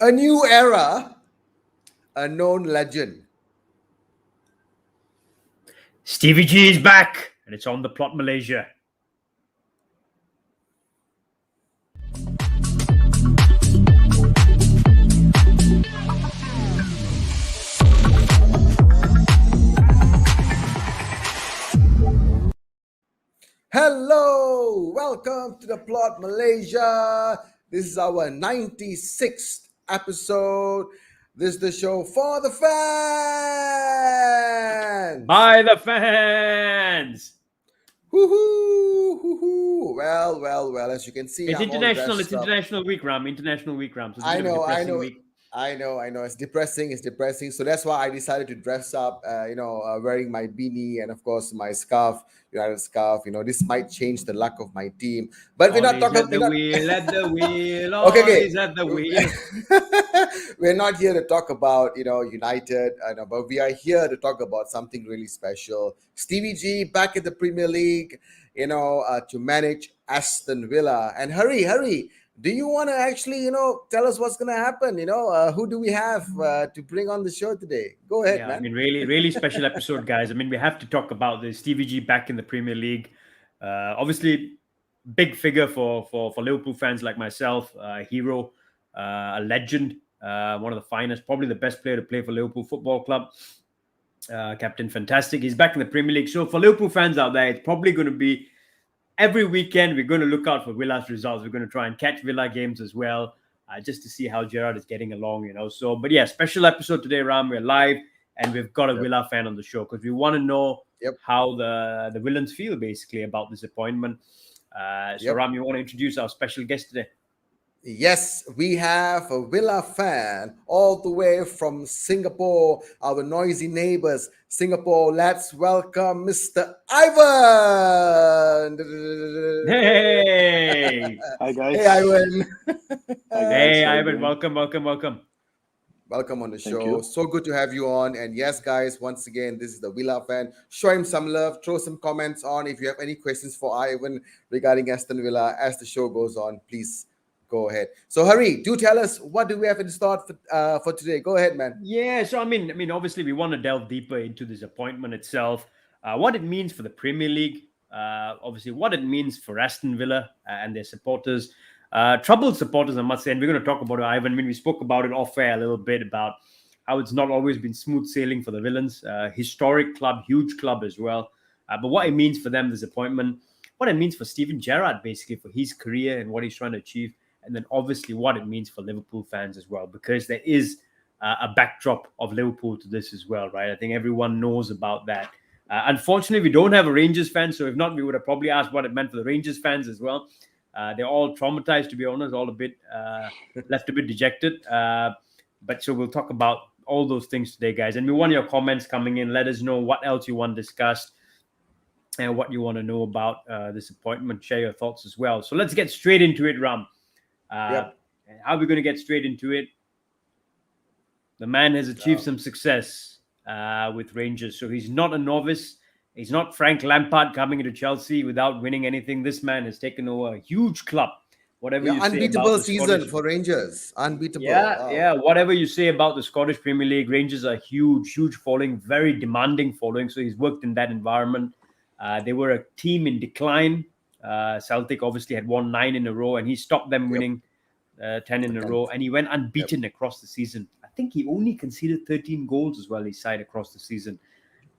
A new era, a known legend. Stevie G is back, and it's on the plot Malaysia. Hello, welcome to the plot Malaysia. This is our 96th episode. This is the show for the fans. By the fans. Woohoo, woohoo. Well. As you can see, It's I'm all international. dressed It's up. International Week, Ram. International Week, Ram. So it's I a bit of a know. depressing week. I know. It's depressing. So that's why I decided to dress up. Wearing my beanie and of course my scarf, United scarf. This might change the luck of my team. But we're not Always talking. at the wheel, at the wheel. Okay. Always at the wheel. We're not here to talk about United, but we are here to talk about something really special. Stevie G back in the Premier League, to manage Aston Villa. And hurry. Do you want to actually, tell us what's going to happen? Who do we have to bring on the show today? Go ahead, man. I mean, really special episode, guys. I mean, we have to talk about the Stevie G back in the Premier League. Obviously, big figure for Liverpool fans like myself, a hero, a legend, one of the finest, probably the best player to play for Liverpool Football Club. Captain Fantastic. He's back in the Premier League. So for Liverpool fans out there, it's probably going to be every weekend we're going to look out for Villa's results. We're going to try and catch Villa games as well, just to see how Gerrard is getting along, So, but yeah, special episode today, Ram. We're live and we've got a Villa fan on the show because we want to know how the villains feel basically about this appointment. Ram, you want to introduce our special guest today? Yes, we have a Villa fan all the way from Singapore, our noisy neighbors, Singapore. Let's welcome Mr. Ivan. Hey! Hi, guys. Hey, Ivan. Hey, Ivan. Welcome. Welcome on the show. So good to have you on. And yes, guys, once again, this is the Villa fan. Show him some love. Throw some comments on. If you have any questions for Ivan regarding Aston Villa as the show goes on, please go ahead. So, Hari, do tell us, what do we have in store for today? Go ahead, man. Yeah, so I mean, obviously, we want to delve deeper into this appointment itself, what it means for the Premier League, obviously, what it means for Aston Villa and their supporters, troubled supporters, I must say. And we're going to talk about it, Ivan. I mean, we spoke about it off air a little bit about how it's not always been smooth sailing for the Villains. Historic club, huge club as well. But what it means for them, this appointment, what it means for Steven Gerrard, basically, for his career and what he's trying to achieve. And then obviously what it means for Liverpool fans as well, because there is a backdrop of Liverpool to this as well, right? I think everyone knows about that. Unfortunately, we don't have a Rangers fan. So if not, we would have probably asked what it meant for the Rangers fans as well. They're all traumatized, to be honest, all a bit left a bit dejected. But so we'll talk about all those things today, guys. And we want your comments coming in. Let us know what else you want discussed and what you want to know about this appointment. Share your thoughts as well. So let's get straight into it, Ram. How are we going to get straight into it? The man has achieved some success with Rangers. So he's not a novice. He's not Frank Lampard coming into Chelsea without winning anything. This man has taken over a huge club. Whatever you say unbeatable about the season Scottish... for Rangers. Unbeatable. Yeah. Whatever you say about the Scottish Premier League, Rangers are huge following, very demanding following. So he's worked in that environment. They were a team in decline. Celtic obviously had won 9 in a row and he stopped them winning 10 in a row, and he went unbeaten across the season. I think he only conceded 13 goals as well, his side across the season.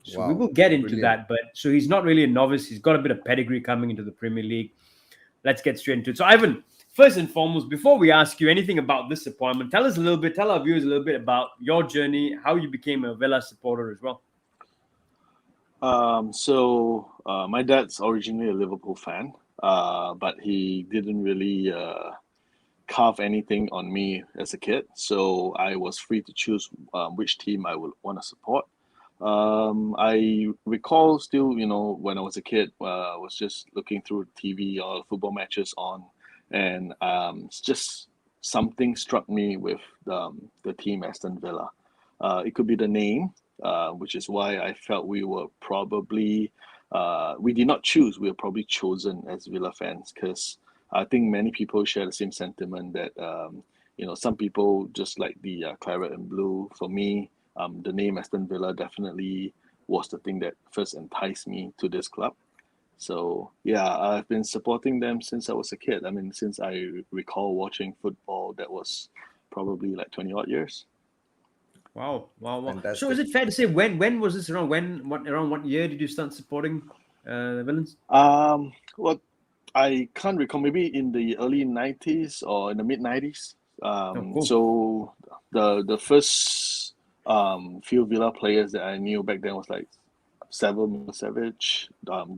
So we will get into that, but so he's not really a novice. He's got a bit of pedigree coming into the Premier League. Let's get straight into it. So Ivan, first and foremost, before we ask you anything about this appointment, tell our viewers a little bit about your journey, how you became a Villa supporter as well. My dad's originally a Liverpool fan, but he didn't really carve anything on me as a kid. So I was free to choose which team I would want to support. I recall still, when I was a kid, I was just looking through TV or football matches on, and just something struck me with the team Aston Villa. It could be the name, which is why I felt we were probably, we did not choose, we were probably chosen as Villa fans, because I think many people share the same sentiment that some people just like the claret and blue. For me, the name Aston Villa definitely was the thing that first enticed me to this club. So yeah, I've been supporting them since I was a kid. I mean, since I recall watching football, that was probably like 20 odd years. Wow. So is Fantastic. it fair to say when was this around? Around what year did you start supporting the Villains? Well, I can't recall. Maybe in the early 90s or in the mid 90s. Oh, cool. So the first few Villa players that I knew back then was like Savile Milosevic,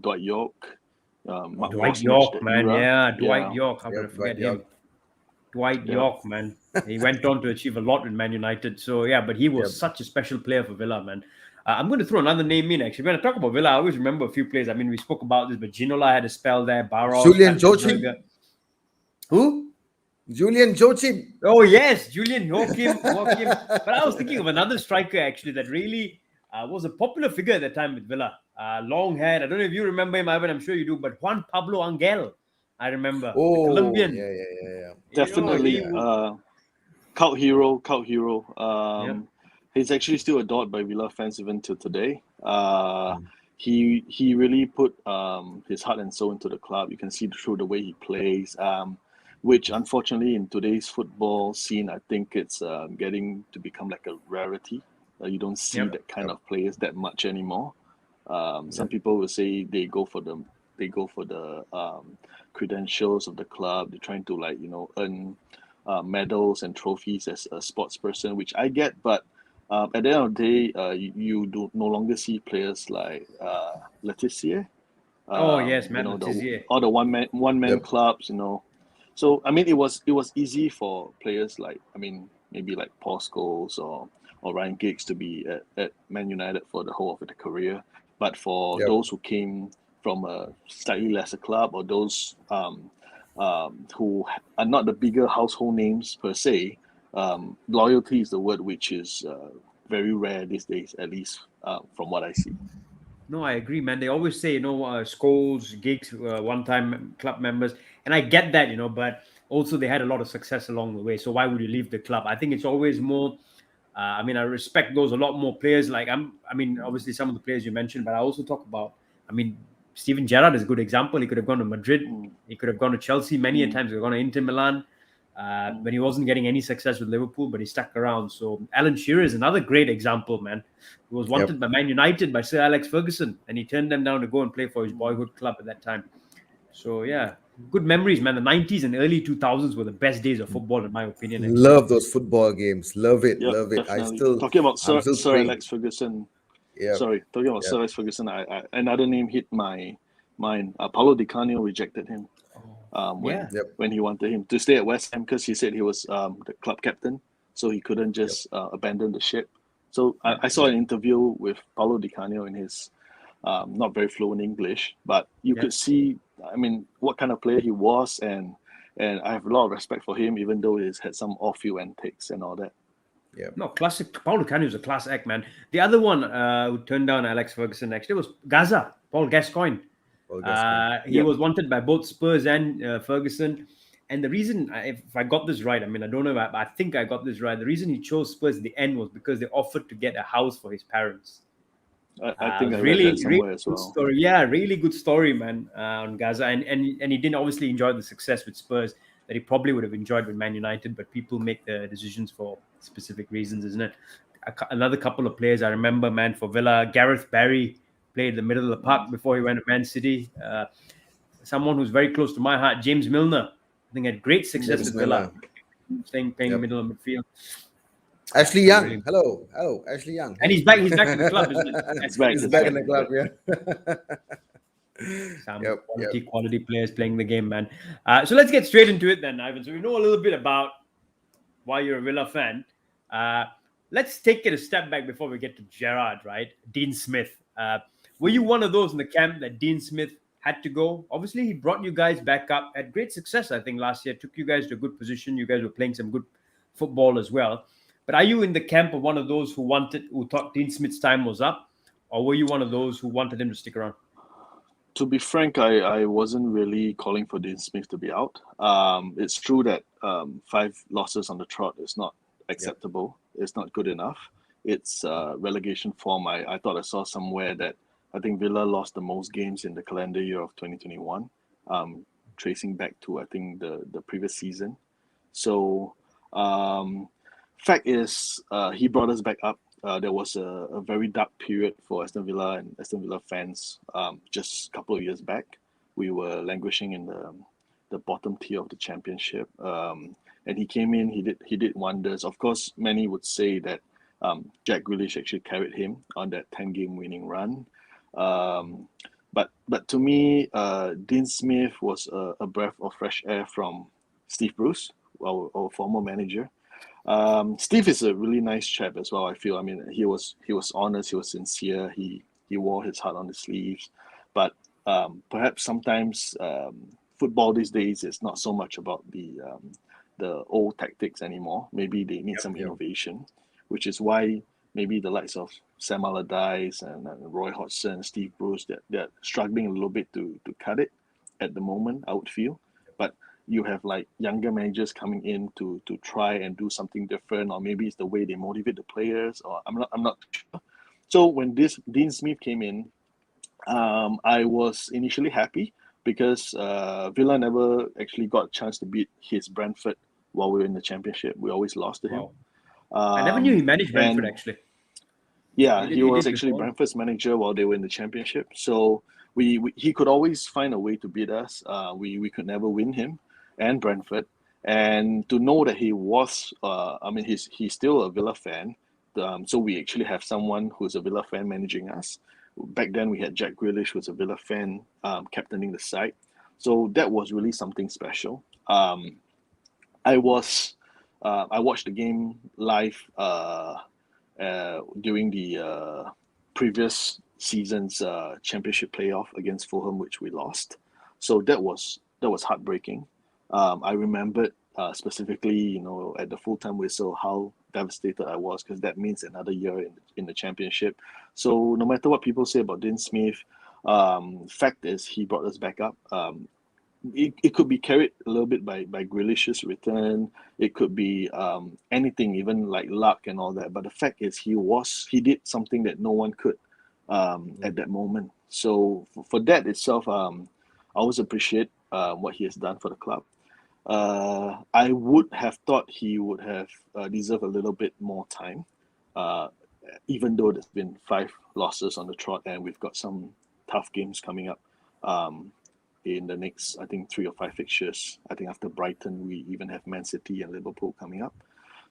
Dwight York, Mark Dwight Bosnich, York, that man. era. Yeah, Dwight Yeah, York. How could I Yep, forget but yeah, him? Dwight yeah. York, man. He went on to achieve a lot with Man United. So yeah, but he was yep. such a special player for Villa, man. I'm going to throw another name in. Actually, when I talk about Villa, I always remember a few players. I mean, we spoke about this, but Ginola had a spell there. Barros, Julian Katzenberger. Jochin. Who? Julian Jochin. Oh yes, Julian Joachim. But I was thinking of another striker actually that really was a popular figure at the time with Villa. Long haired. I don't know if you remember him, Ivan. I'm sure you do. But Juan Pablo Angel, I remember the Oh, Colombian. yeah. Definitely. Yeah. Cult hero. Yeah. He's actually still adored by Villa fans even till today. He really put his heart and soul into the club. You can see through the way he plays. Which unfortunately in today's football scene, I think it's getting to become like a rarity. You don't see Yep. that kind of players that much anymore. Some Yep. people will say they go for the credentials of the club. They're trying to earn medals and trophies as a sports person, which I get. But at the end of the day, you do no longer see players like Letitia. Oh yes, Matt The Letizia. all the one man Yep. clubs. So I mean, it was easy for players like maybe like Paul Scholes or Ryan Giggs to be at Man United for the whole of their career. But for Yep. those who came from a slightly lesser club or those who are not the bigger household names per se, loyalty is the word which is very rare these days, at least from what I see. No, I agree, man. They always say, Scholes, gigs, one-time club members, and I get that, but also they had a lot of success along the way. So why would you leave the club? I think it's always more. I respect those a lot more players. Obviously some of the players you mentioned, but I also talk about. Steven Gerrard is a good example. He could have gone to Madrid. Mm, He could have gone to Chelsea many a mm, times. He could have gone to Inter Milan. When he wasn't getting any success with Liverpool, but he stuck around. So Alan Shearer is another great example, man. He was Yep. wanted by Man United by Sir Alex Ferguson, and he turned them down to go and play for his boyhood club at that time. So yeah, good memories, man. The 90s and early 2000s were the best days of football, in my opinion. Anyway. Love those football games. Love it. yep, Love it. definitely. Talking about I'm still Sir praying. Alex Ferguson. Yep. Sorry, talking about Yep. Sir Alex Ferguson. I another name hit my mind. Paulo Di Canio rejected him Yeah. when he wanted him to stay at West Ham because he said he was the club captain, so he couldn't just abandon the ship. So I saw an interview with Paulo Di Canio in his not very fluent English, but you could see, what kind of player he was, and I have a lot of respect for him, even though he's had some off-field antics and all that. Yep. No, classic. Paul Canio was a class act, man. The other one who turned down Alex Ferguson actually was Gaza, Paul Gascoigne. Well, that's good. He Yep. was wanted by both Spurs and Ferguson. And the reason, if I got this right, I don't know, but I think I got this right. The reason he chose Spurs at the end was because they offered to get a house for his parents. I think I read Really, that somewhere really as good well. story. Yeah, really good story, man, on Gaza. And he didn't obviously enjoy the success with Spurs that he probably would have enjoyed with Man United, but people make the decisions for specific reasons, isn't it? Another couple of players I remember, man, for Villa, Gareth Barry played the middle of the park before he went to Man City. Someone who's very close to my heart, James Milner. I think had great success James with Villa, Miller. playing Yep. middle of midfield. Ashley So Young. really- Hello, Ashley Young. And he's back in the club, isn't it? He's back. He's He's back back. in the club, yeah. Some Yep, quality players playing the game, man. So let's get straight into it then, Ivan. So we know a little bit about why you're a Villa fan. Let's take it a step back before we get to Gerrard, right? Dean Smith. Were you one of those in the camp that Dean Smith had to go? Obviously, he brought you guys back up at great success, I think, last year. Took you guys to a good position. You guys were playing some good football as well. But are you in the camp of one of those who thought Dean Smith's time was up? Or were you one of those who wanted him to stick around? To be frank, I wasn't really calling for Dean Smith to be out. It's true that 5 losses on the trot is not acceptable. It's not good enough. It's relegation form. I thought I saw somewhere that I think Villa lost the most games in the calendar year of 2021, tracing back to I think the previous season. So, fact is, he brought us back up. There was a very dark period for Aston Villa and Aston Villa fans just a couple of years back. We were languishing in the bottom tier of the championship. And he came in, he did wonders. Of course, many would say that Jack Grealish actually carried him on that 10-game winning run. But to me, Dean Smith was a breath of fresh air from Steve Bruce, our former manager. Steve is a really nice chap as well. I feel. I mean, he was honest. He was sincere. He wore his heart on his sleeves. But perhaps sometimes football these days is not so much about the old tactics anymore. Maybe they need some innovation, which is why maybe the likes of Sam Allardyce and Roy Hodgson, Steve Bruce, they're struggling a little bit to cut it at the moment, I would feel. But you have like younger managers coming in to try and do something different, or maybe it's the way they motivate the players, or I'm not sure. So when this Dean Smith came in, I was initially happy because Villa never actually got a chance to beat his Brentford while we were in the championship. We always lost to him. I never knew he managed Brentford actually. Yeah, he was actually Brentford's manager while they were in the championship. So he could always find a way to beat us. We could never win him and Brentford. And to know that he was, he's still a Villa fan. So we actually have someone who's a Villa fan managing us. Back then we had Jack Grealish, who's a Villa fan, captaining the side. So that was really something special. I watched the game live during the previous season's championship playoff against Fulham, which we lost. So that was heartbreaking. I remembered specifically, at the full-time whistle, how devastated I was, because that means another year in the championship. So no matter what people say about Dean Smith, fact is he brought us back up. It could be carried a little bit by Grealish's return. It could be anything, even like luck and all that. But the fact is he did something that no one could at that moment. So for that itself, I always appreciate what he has done for the club. I would have thought he would have deserved a little bit more time, even though there's been 5 losses on the trot and we've got some tough games coming up in the next, I think, 3 or 5 fixtures. I think after Brighton, we even have Man City and Liverpool coming up.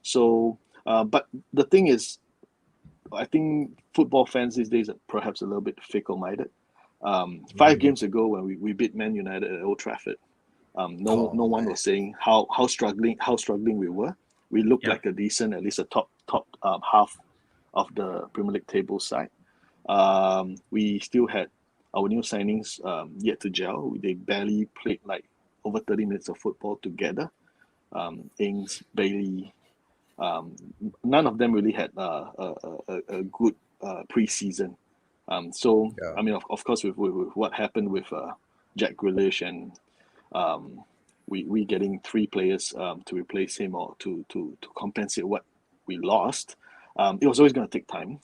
So, but the thing is, I think football fans these days are perhaps a little bit fickle-minded. 5 games ago, when we beat Man United at Old Trafford, no one was saying how struggling we were. We looked like a decent, at least a top half of the Premier League table side. We still had our new signings yet to gel. They barely played like over 30 minutes of football together. Ings, Bailey, none of them really had a good pre-season. I mean, of course, with what happened with Jack Grealish and we getting 3 players to replace him or to compensate what we lost, it was always going to take time.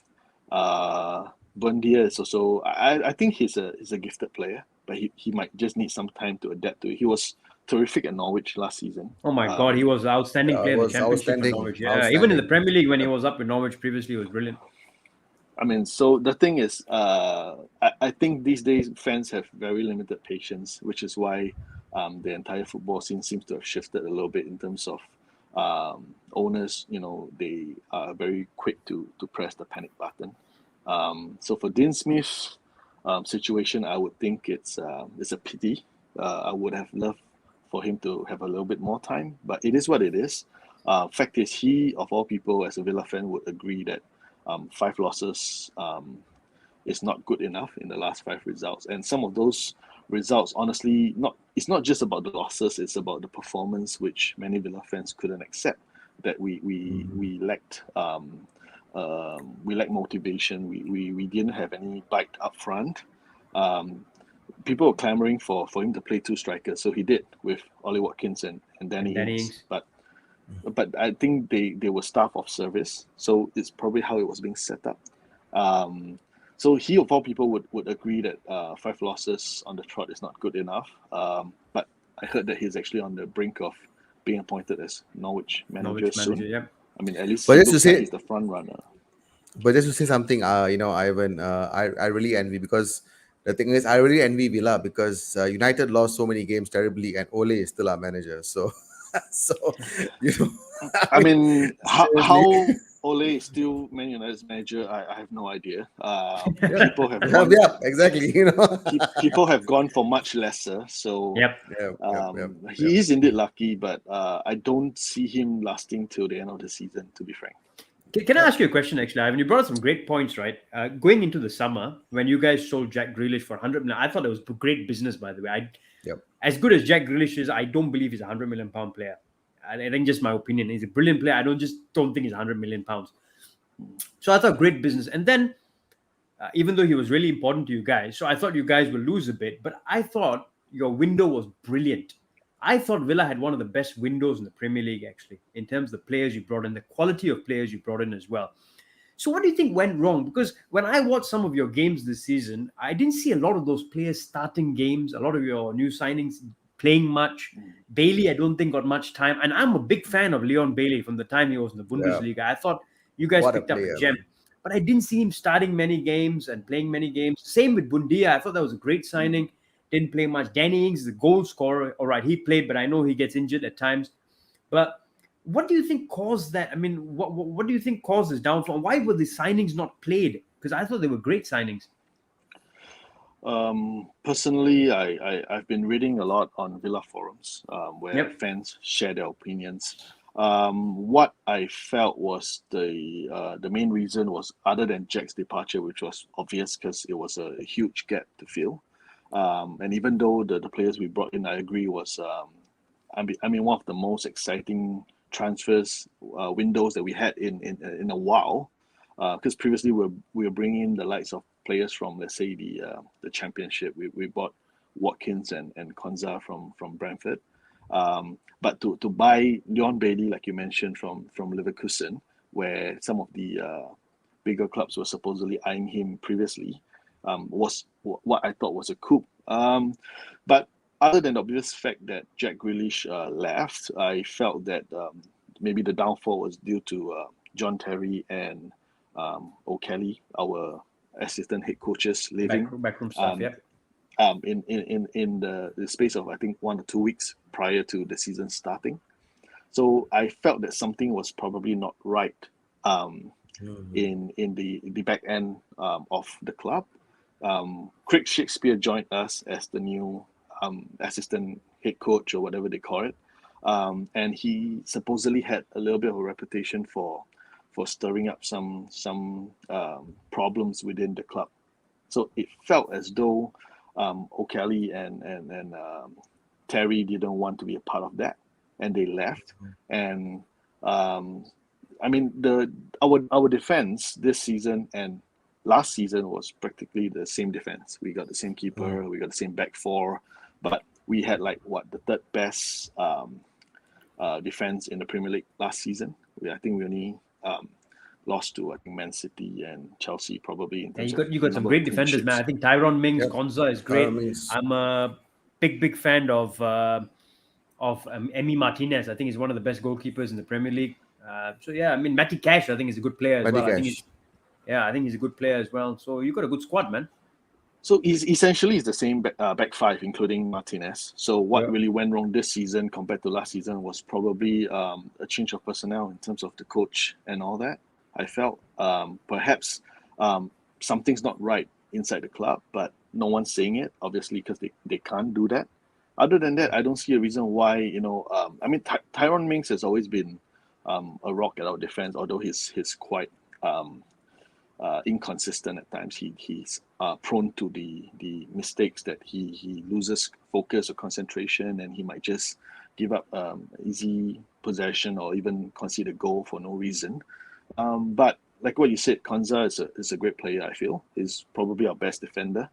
Bundia is also, I think he's a gifted player, but he might just need some time to adapt to it. He was terrific at Norwich last season. Oh my God, he was outstanding player in the championship for Norwich. Yeah, even in the Premier League when he was up with Norwich previously, he was brilliant. I mean, so the thing is, I think these days fans have very limited patience, which is why the entire football scene seems to have shifted a little bit in terms of owners. They are very quick to press the panic button. So for Dean Smith's situation, I would think it's a pity. I would have loved for him to have a little bit more time, but it is what it is. Fact is, he, of all people, as a Villa fan, would agree that 5 losses is not good enough in the last 5 results. And some of those results, honestly, it's not just about the losses, it's about the performance, which many Villa fans couldn't accept, that we lacked motivation. We didn't have any bite up front. people were clamoring for him to play two strikers, so he did with Ollie Watkins and Danny Danny Ings. Ings. But I think they were staff of service, so it's probably how it was being set up. So he of all people would agree that 5 losses on the trot is not good enough. But I heard that he's actually on the brink of being appointed as Norwich manager soon. Yeah. I mean, at least But he just to looks like say, he's the front runner. but just to say something, Ivan, I really envy, because the thing is, I really envy Villa, because United lost so many games terribly, and Ole is still our manager. So, so you know, I mean, seriously. how Ole is still Man United's manager, I have no idea. Yeah, People have gone. yeah, exactly. You know. People have gone for much lesser. So Yep. Yeah. he is indeed lucky, but I don't see him lasting till the end of the season, to be frank. Can I ask you a question, actually, Ivan? You brought up some great points, right? Going into the summer, when you guys sold Jack Grealish for 100 million, I thought it was great business, by the way. Yep. As good as Jack Grealish is, I don't believe he's a 100 million pound player. I think just my opinion. He's a brilliant player. I don't think he's 100 million pounds. So I thought great business. And then, even though he was really important to you guys, so I thought you guys will lose a bit, but I thought your window was brilliant. I thought Villa had one of the best windows in the Premier League, actually, in terms of the players you brought in, the quality of players you brought in as well. So what do you think went wrong? Because when I watched some of your games this season, I didn't see a lot of those players starting games, a lot of your new signings playing much. Bailey, I don't think got much time. And I'm a big fan of Leon Bailey from the time he was in the Bundesliga. I thought you guys What a picked up a player, gem. man. But I didn't see him starting many games and playing many games. Same with Bundia. I thought that was a great signing. Didn't play much. Danny Ings, the goal scorer. All right, he played, but I know he gets injured at times. But what do you think caused that? I mean, what do you think caused this downfall? Why were the signings not played? Because I thought they were great signings. Personally, I've been reading a lot on Villa forums where fans share their opinions. What I felt was the main reason was, other than Jack's departure, which was obvious because it was a huge gap to fill. And even though the players we brought in, I agree, was I mean one of the most exciting transfers windows that we had in a while. Because previously we were bringing in the likes of players from, let's say, the Championship. We bought Watkins and Konza from Brentford. But to buy Leon Bailey, like you mentioned, from Leverkusen, where some of the bigger clubs were supposedly eyeing him previously, was what I thought was a coup. But other than the obvious fact that Jack Grealish left, I felt that maybe the downfall was due to John Terry and O'Kelly, our assistant head coaches, leaving. Backroom stuff, in the space of, I think, 1 or 2 weeks prior to the season starting. So I felt that something was probably not right in the back end of the club. Craig Shakespeare joined us as the new assistant head coach, or whatever they call it, and he supposedly had a little bit of a reputation for stirring up some problems within the club. So it felt as though O'Kelly and Terry didn't want to be a part of that, and they left. And I mean, our defense this season and last season was practically the same defense. We got the same keeper, we got the same back four, but we had the third best defense in the Premier League last season. I think we only lost to, I think, Man City and Chelsea probably. In terms you got some great defenders, man. I think Tyrone Mings, Konza is great. I'm a big fan of Emi Martinez. I think he's one of the best goalkeepers in the Premier League. So yeah, I mean, Matty Cash, I think is a good player as well. I think he's a good player as well. So you got a good squad, man. So he's essentially the same back five, including Martinez. So what really went wrong this season compared to last season was probably a change of personnel in terms of the coach and all that. I felt perhaps something's not right inside the club, but no one's saying it, obviously, because they can't do that. Other than that, I don't see a reason why, I mean, Tyrone Mings has always been a rock at our defense, although he's quite inconsistent at times. He's prone to the mistakes that he loses focus or concentration, and he might just give up easy possession or even concede a goal for no reason. But like what you said, Konza is a great player. I feel he's probably our best defender.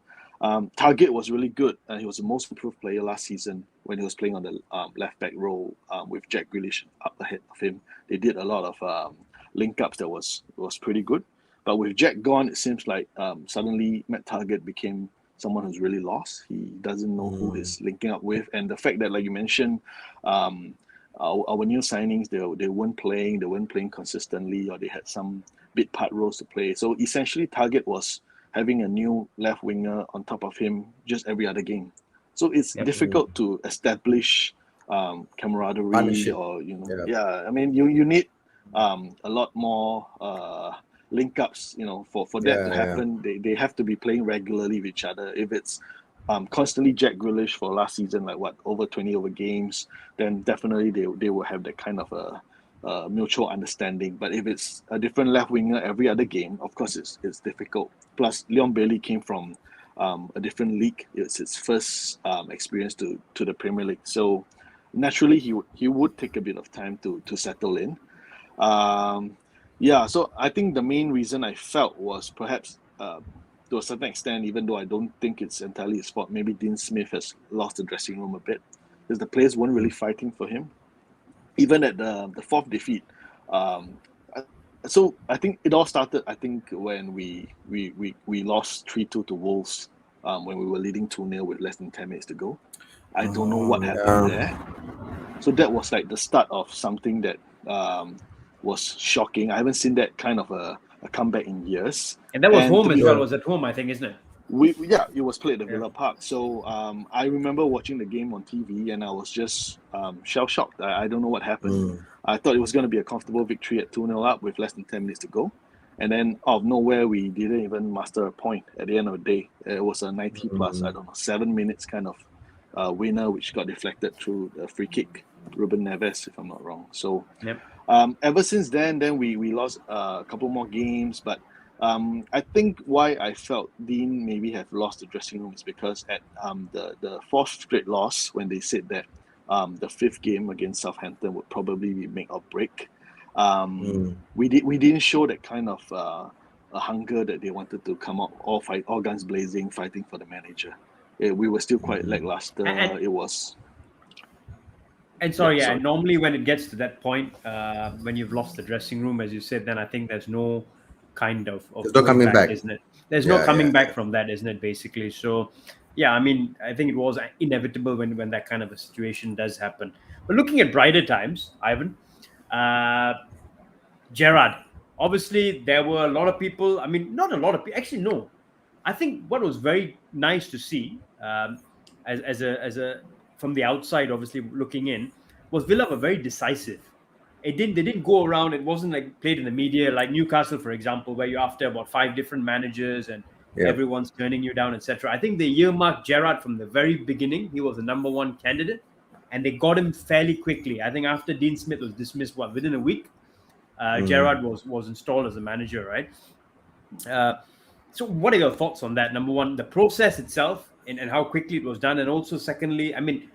Target was really good, and he was the most improved player last season when he was playing on the left back role with Jack Grealish up ahead of him. They did a lot of link ups that was pretty good. But with Jack gone, it seems like suddenly Matt Target became someone who's really lost. He doesn't know who he's linking up with, and the fact that, like you mentioned, our new signings, they weren't playing consistently, or they had some bit part roles to play. So essentially, Target was having a new left winger on top of him just every other game. So it's difficult to establish camaraderie, Partnership. or I mean, you need a lot more link ups, for that to happen. They have to be playing regularly with each other. If it's constantly Jack Grealish for last season, like over 20 over games, then definitely they will have that kind of a mutual understanding. But if it's a different left winger every other game, of course it's difficult. Plus, Leon Bailey came from a different league. It's his first experience to the Premier League, so naturally he would take a bit of time to settle in. So I think the main reason I felt was perhaps to a certain extent, even though I don't think it's entirely his fault, maybe Dean Smith has lost the dressing room a bit, because the players weren't really fighting for him. Even at the fourth defeat, so I think it all started, when we lost 3-2 to Wolves, when we were leading 2-0 with less than 10 minutes to go. I don't know what happened there. So that was like the start of something that was shocking. I haven't seen that kind of a comeback in years. And that was home as well. It was at home, I think, isn't it? It was played at Villa Park. So I remember watching the game on TV, and I was just shell-shocked. I don't know what happened. I thought it was going to be a comfortable victory at 2-0 up with less than 10 minutes to go. And then out of nowhere, we didn't even muster a point at the end of the day. It was a 90 plus, 7 minutes kind of winner, which got deflected through the free kick, Ruben Neves, if I'm not wrong. So ever since then we lost a couple more games, but I think why I felt Dean maybe have lost the dressing room is because at the fourth straight loss, when they said that the fifth game against Southampton would probably be make or break, we didn't show that kind of a hunger that they wanted to come out all guns blazing, fighting for the manager. We were still quite lackluster. It was. And normally when it gets to that point, when you've lost the dressing room, as you said, then I think there's no kind of there's no coming back, isn't it? There's no coming back from that, isn't it, basically? So, I mean, I think it was inevitable when that kind of a situation does happen. But looking at brighter times, Ivan, Gerrard, obviously there were a lot of people, I mean, not a lot of people, actually, no. I think what was very nice to see as a from the outside, obviously looking in, was Villa were very decisive. They didn't go around. It wasn't like played in the media like Newcastle, for example, where you're after about 5 different managers and everyone's turning you down, etc. I think they earmarked Gerrard from the very beginning. He was the number one candidate, and they got him fairly quickly. I think after Dean Smith was dismissed, within a week, Gerrard was installed as a manager, right? So what are your thoughts on that? Number one, the process itself and how quickly it was done. And also, secondly, I mean,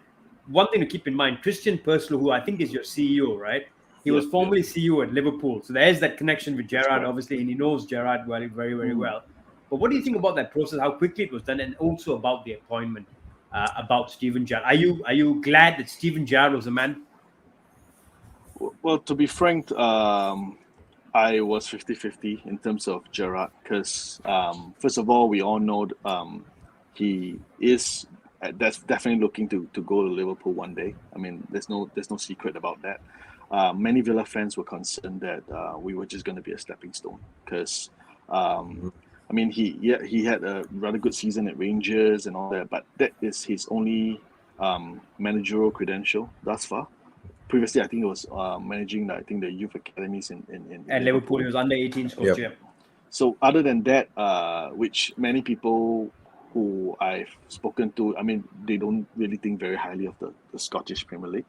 one thing to keep in mind, Christian Purslow, who I think is your CEO, right? He was formerly CEO at Liverpool. So there's that connection with Gerrard, obviously, and he knows Gerrard very, very well. But what do you think about that process, how quickly it was done, and also about the appointment, about Steven Gerrard? Are you glad that Steven Gerrard was the man? Well, to be frank, I was 50-50 in terms of Gerrard because, first of all, we all know he is that's definitely looking to go to Liverpool one day. I mean, there's no secret about that. Many Villa fans were concerned that we were just going to be a stepping stone because, I mean, he had a rather good season at Rangers and all that, but that is his only managerial credential thus far. Previously, I think it was managing the youth academies in at Liverpool. He was under 18 coach. Yep. So other than that, which many people who I've spoken to, I mean, they don't really think very highly of the Scottish Premier League.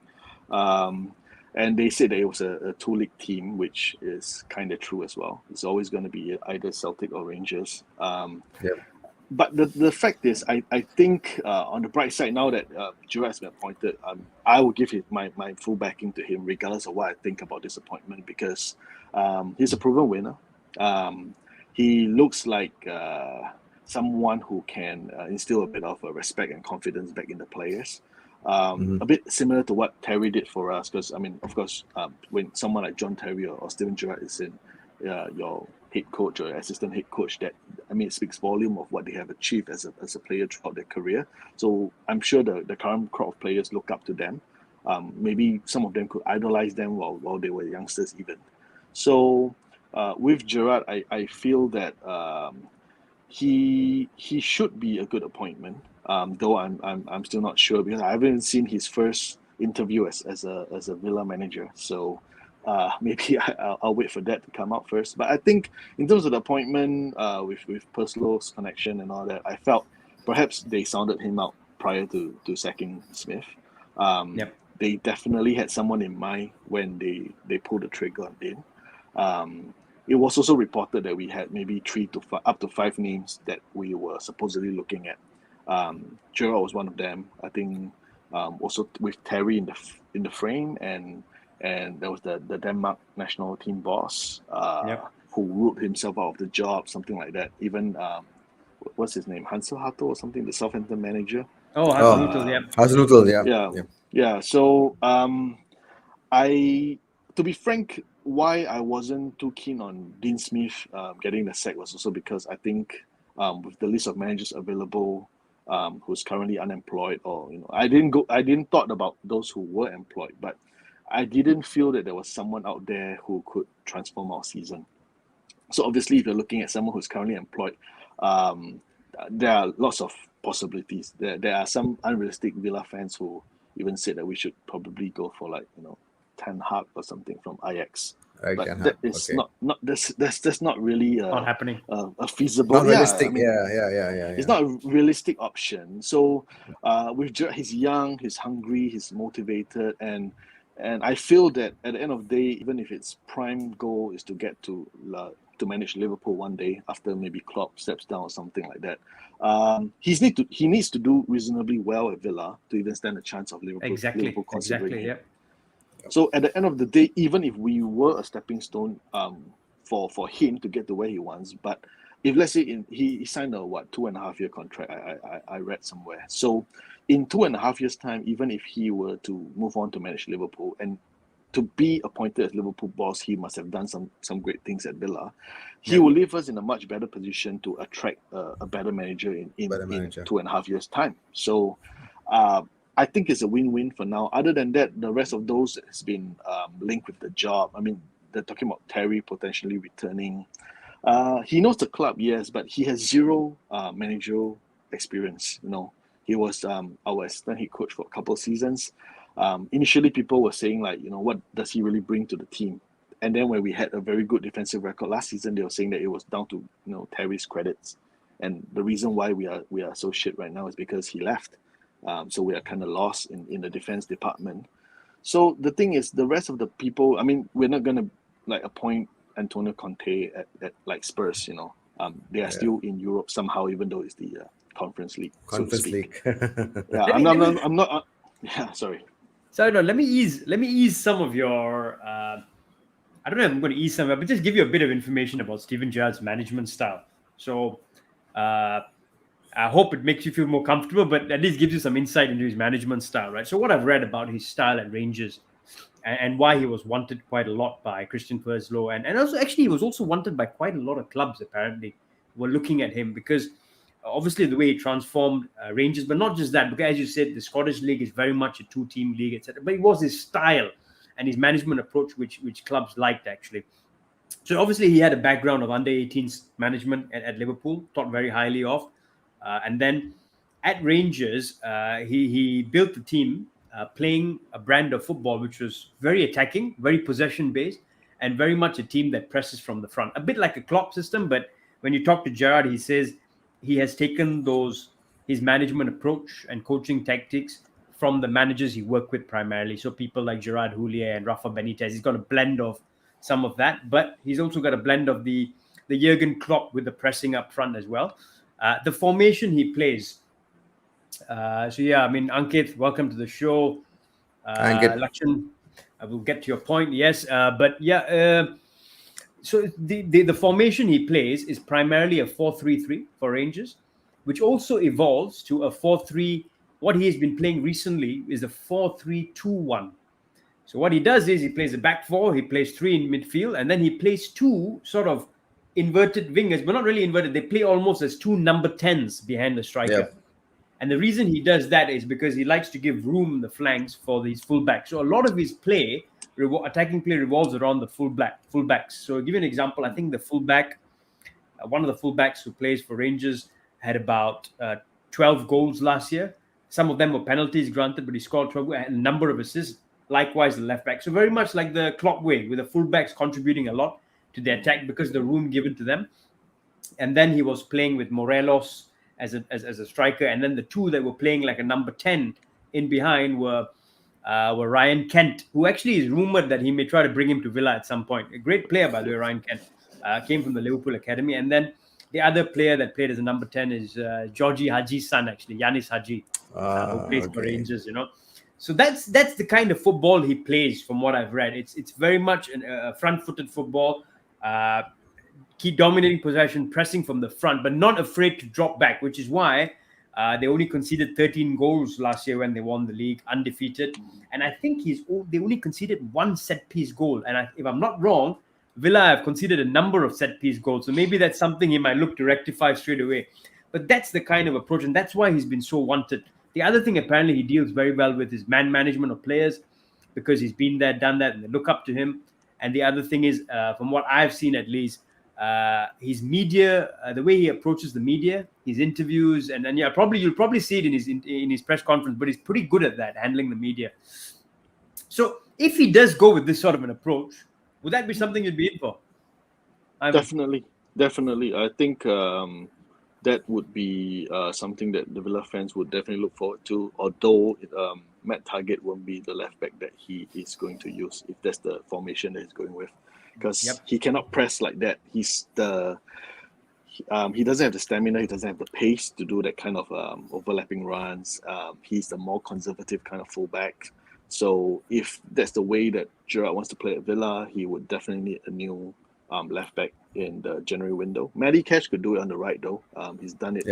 And they said that it was a two-league team, which is kind of true as well. It's always going to be either Celtic or Rangers. But the fact is, I think on the bright side, now that Gerrard has been appointed, I will give my full backing to him, regardless of what I think about this appointment, because he's a proven winner. He looks like someone who can instill a bit of respect and confidence back in the players. A bit similar to what Terry did for us, because I mean, of course, when someone like John Terry or Steven Gerrard is in your head coach or assistant head coach, that I mean, it speaks volume of what they have achieved as a player throughout their career. So I'm sure the current crop of players look up to them. Maybe some of them could idolize them while they were youngsters even. So with Gerrard, I feel that he should be a good appointment. Though I'm still not sure, because I haven't seen his first interview as a Villa manager. So maybe I'll wait for that to come out first. But I think in terms of the appointment, with Perslo's connection and all that, I felt perhaps they sounded him out prior to sacking Smith. Yep. They definitely had someone in mind when they pulled the trigger on him. It was also reported that we had maybe 3 to 5, up to 5 names that we were supposedly looking at. Gerrard was one of them. I think also with Terry in the frame, and there was the Denmark national team boss who ruled himself out of the job, something like that. Even what's his name, Hansel Hato or something, the Southampton manager. Hasenhuttl, Yeah. So to be frank, why I wasn't too keen on Dean Smith getting the sack was also because I think with the list of managers available, who's currently unemployed, or I didn't thought about those who were employed, but I didn't feel that there was someone out there who could transform our season. So obviously, if you're looking at someone who's currently employed, there are lots of possibilities. There are some unrealistic Villa fans who even said that we should probably go for Ten Hag or something from Ajax. But that is that's not really not happening. A feasible, not realistic. I mean, it's not a realistic option. So with Gerrard, he's young, he's hungry, he's motivated, and I feel that at the end of the day, even if his prime goal is to get to manage Liverpool one day after maybe Klopp steps down or something like that, he needs to do reasonably well at Villa to even stand a chance of Liverpool considering him. So at the end of the day, even if we were a stepping stone for him to get to where he wants, but if let's say he signed a 2.5 year contract, I read somewhere. So in 2.5 years' time, even if he were to move on to manage Liverpool and to be appointed as Liverpool boss, he must have done some great things at Villa. He will leave us in a much better position to attract a better manager in 2.5 years' time. So I think it's a win-win for now. Other than that, the rest of those has been linked with the job. I mean, they're talking about Terry potentially returning. He knows the club, yes, but he has zero managerial experience. He was our assistant head coach for a couple of seasons. Initially, people were saying what does he really bring to the team? And then when we had a very good defensive record last season, they were saying that it was down to Terry's credits, and the reason why we are so shit right now is because he left. So we are kind of lost in the defense department. So the thing is, the rest of the people, I mean, we're not gonna appoint Antonio Conte at like Spurs. They are still in Europe somehow, even though it's the Conference League. I'm not. Sorry. So no, let me ease some of your. I don't know if I'm going to ease some, but just give you a bit of information about Steven Gerrard's management style. So I hope it makes you feel more comfortable, but at least gives you some insight into his management style, right? So what I've read about his style at Rangers and why he was wanted quite a lot by Christian Perslow, and also actually he was also wanted by quite a lot of clubs apparently were looking at him because obviously the way he transformed Rangers, but not just that, because as you said, the Scottish League is very much a 2-team league, etc. But it was his style and his management approach which clubs liked actually. So obviously he had a background of under 18s management at Liverpool, thought very highly of. And then at Rangers, he built the team playing a brand of football which was very attacking, very possession-based, and very much a team that presses from the front. A bit like a Klopp system, but when you talk to Gerrard, he says he has taken his management approach and coaching tactics from the managers he worked with primarily. So people like Gerard Houllier and Rafa Benitez, he's got a blend of some of that, but he's also got a blend of the Jurgen Klopp with the pressing up front as well. The formation he plays. Ankit, welcome to the show. Lakshan, I will get to your point. Yes, So the formation he plays is primarily a 4-3-3 for Rangers, which also evolves to a 4-3. What he has been playing recently is a 4-3-2-1. So what he does is he plays a back four, he plays three in midfield, and then he plays two sort of inverted wingers, but not really inverted. They play almost as two number 10s behind the striker. Yep. And the reason he does that is because he likes to give room in the flanks for these fullbacks. So a lot of his play, attacking play, revolves around the fullbacks. So I'll give you an example. I think the fullback, one of the fullbacks who plays for Rangers, had about 12 goals last year. Some of them were penalties granted, but he scored 12 and a number of assists. Likewise, the left back. So very much like the Klopp way, with the fullbacks contributing a lot to the attack because of the room given to them. And then he was playing with Morelos as a striker, and then the two that were playing like a number 10 in behind were Ryan Kent, who actually is rumored that he may try to bring him to Villa at some point. A great player, by the way, Ryan Kent. Came from the Liverpool Academy. And then the other player that played as a number 10 is Georgie Haji's son, actually, Yanis Haji, who plays for Rangers, So that's the kind of football he plays, from what I've read. It's very much a front-footed football, keep dominating possession, pressing from the front, but not afraid to drop back, which is why they only conceded 13 goals last year when they won the league, undefeated. And I think they only conceded one set-piece goal. And if I'm not wrong, Villa have conceded a number of set-piece goals. So maybe that's something he might look to rectify straight away. But that's the kind of approach, and that's why he's been so wanted. The other thing apparently he deals very well with is man management of players, because he's been there, done that, and they look up to him. And the other thing is, from what I've seen at least, his media, the way he approaches the media, his interviews, and you'll probably see it in his press conference, but he's pretty good at that, handling the media. So if he does go with this sort of an approach, would that be something you'd be in for? Definitely. I think that would be something that the Villa fans would definitely look forward to, although Matt Targett won't be the left back that he is going to use, if that's the formation that he's going with, because he cannot press like that. He doesn't have the stamina, he doesn't have the pace to do that kind of overlapping runs. He's the more conservative kind of fullback. So if that's the way that Gerrard wants to play at Villa, he would definitely need a new left back in the January window. Matty Cash could do it on the right though. He's done it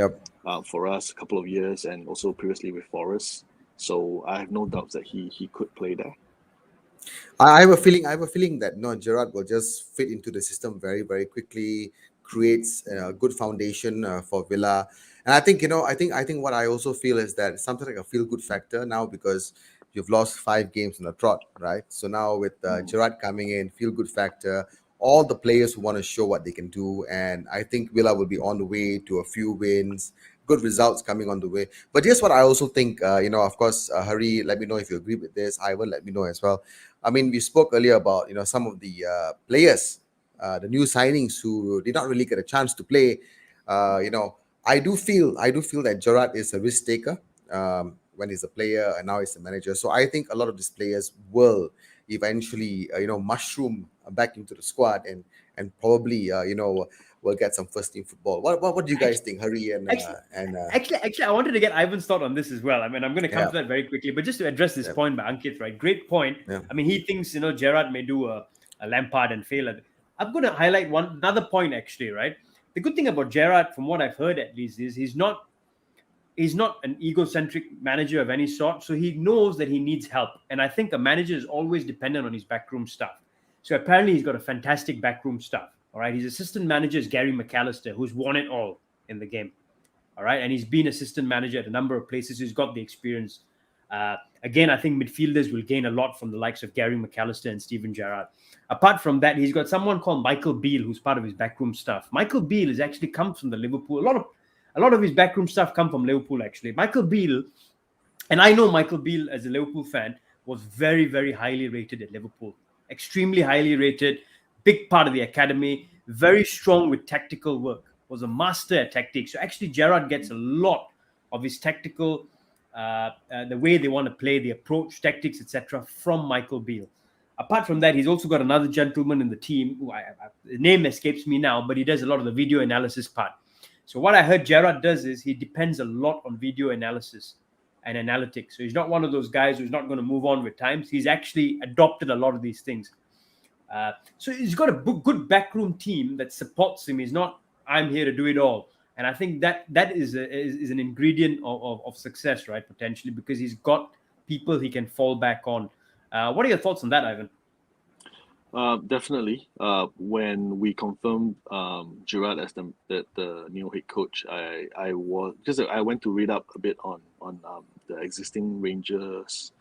for us a couple of years, and also previously with Forest. So I have no doubts that he could play there. I have a feeling that Gerrard will just fit into the system very, very quickly, creates a good foundation for Villa. And I think what I also feel is that it's something like a feel-good factor now, because you've lost 5 games in a trot, right? So now with Gerrard coming in, feel-good factor, all the players who want to show what they can do, and I think Villa will be on the way to a few wins, good results coming on the way. But here's what I also think, of course, Hari, let me know if you agree with this. I will let me know as well. I mean, we spoke earlier about, some of the players, the new signings who did not really get a chance to play. I do feel that Gerrard is a risk taker when he's a player, and now he's a manager. So I think a lot of these players will eventually, mushroom back into the squad and probably, we'll get some first team football. What do you guys think, Hari and Actually, I wanted to get Ivan's thought on this as well. I mean, I'm going to come to that very quickly, but just to address this point by Ankit, right? Great point. Yeah. I mean, he thinks Gerrard may do a Lampard and fail at it. I'm going to highlight another point actually, right? The good thing about Gerrard, from what I've heard at least, is he's not an egocentric manager of any sort. So he knows that he needs help, and I think a manager is always dependent on his backroom staff. So apparently he's got a fantastic backroom staff. All right, his assistant manager is Gary McAllister, who's won it all in the game. All right, and he's been assistant manager at a number of places. He's got the experience. Again, I think midfielders will gain a lot from the likes of Gary McAllister and Steven Gerrard. Apart from that, he's got someone called Michael Beale, who's part of his backroom staff. Michael Beale is actually comes from the Liverpool. A lot of his backroom staff come from Liverpool, actually. Michael Beale, and I know Michael Beale as a Liverpool fan, was very, very highly rated at Liverpool. Extremely highly rated. Big part of the academy, very strong with tactical work, was a master at tactics. So actually Gerrard gets a lot of his tactical, the way they want to play, the approach, tactics, etc. from Michael Beale. Apart from that, he's also got another gentleman in the team, who the name escapes me now, but he does a lot of the video analysis part. So what I heard Gerrard does is he depends a lot on video analysis and analytics. So he's not one of those guys who's not going to move on with times. He's actually adopted a lot of these things. So he's got a good backroom team that supports him. He's not, I'm here to do it all. And I think that is an ingredient of success, right? Potentially, because he's got people he can fall back on. What are your thoughts on that, Ivan? Definitely. When we confirmed Gerrard as the new head coach, I went to read up a bit on the existing Rangers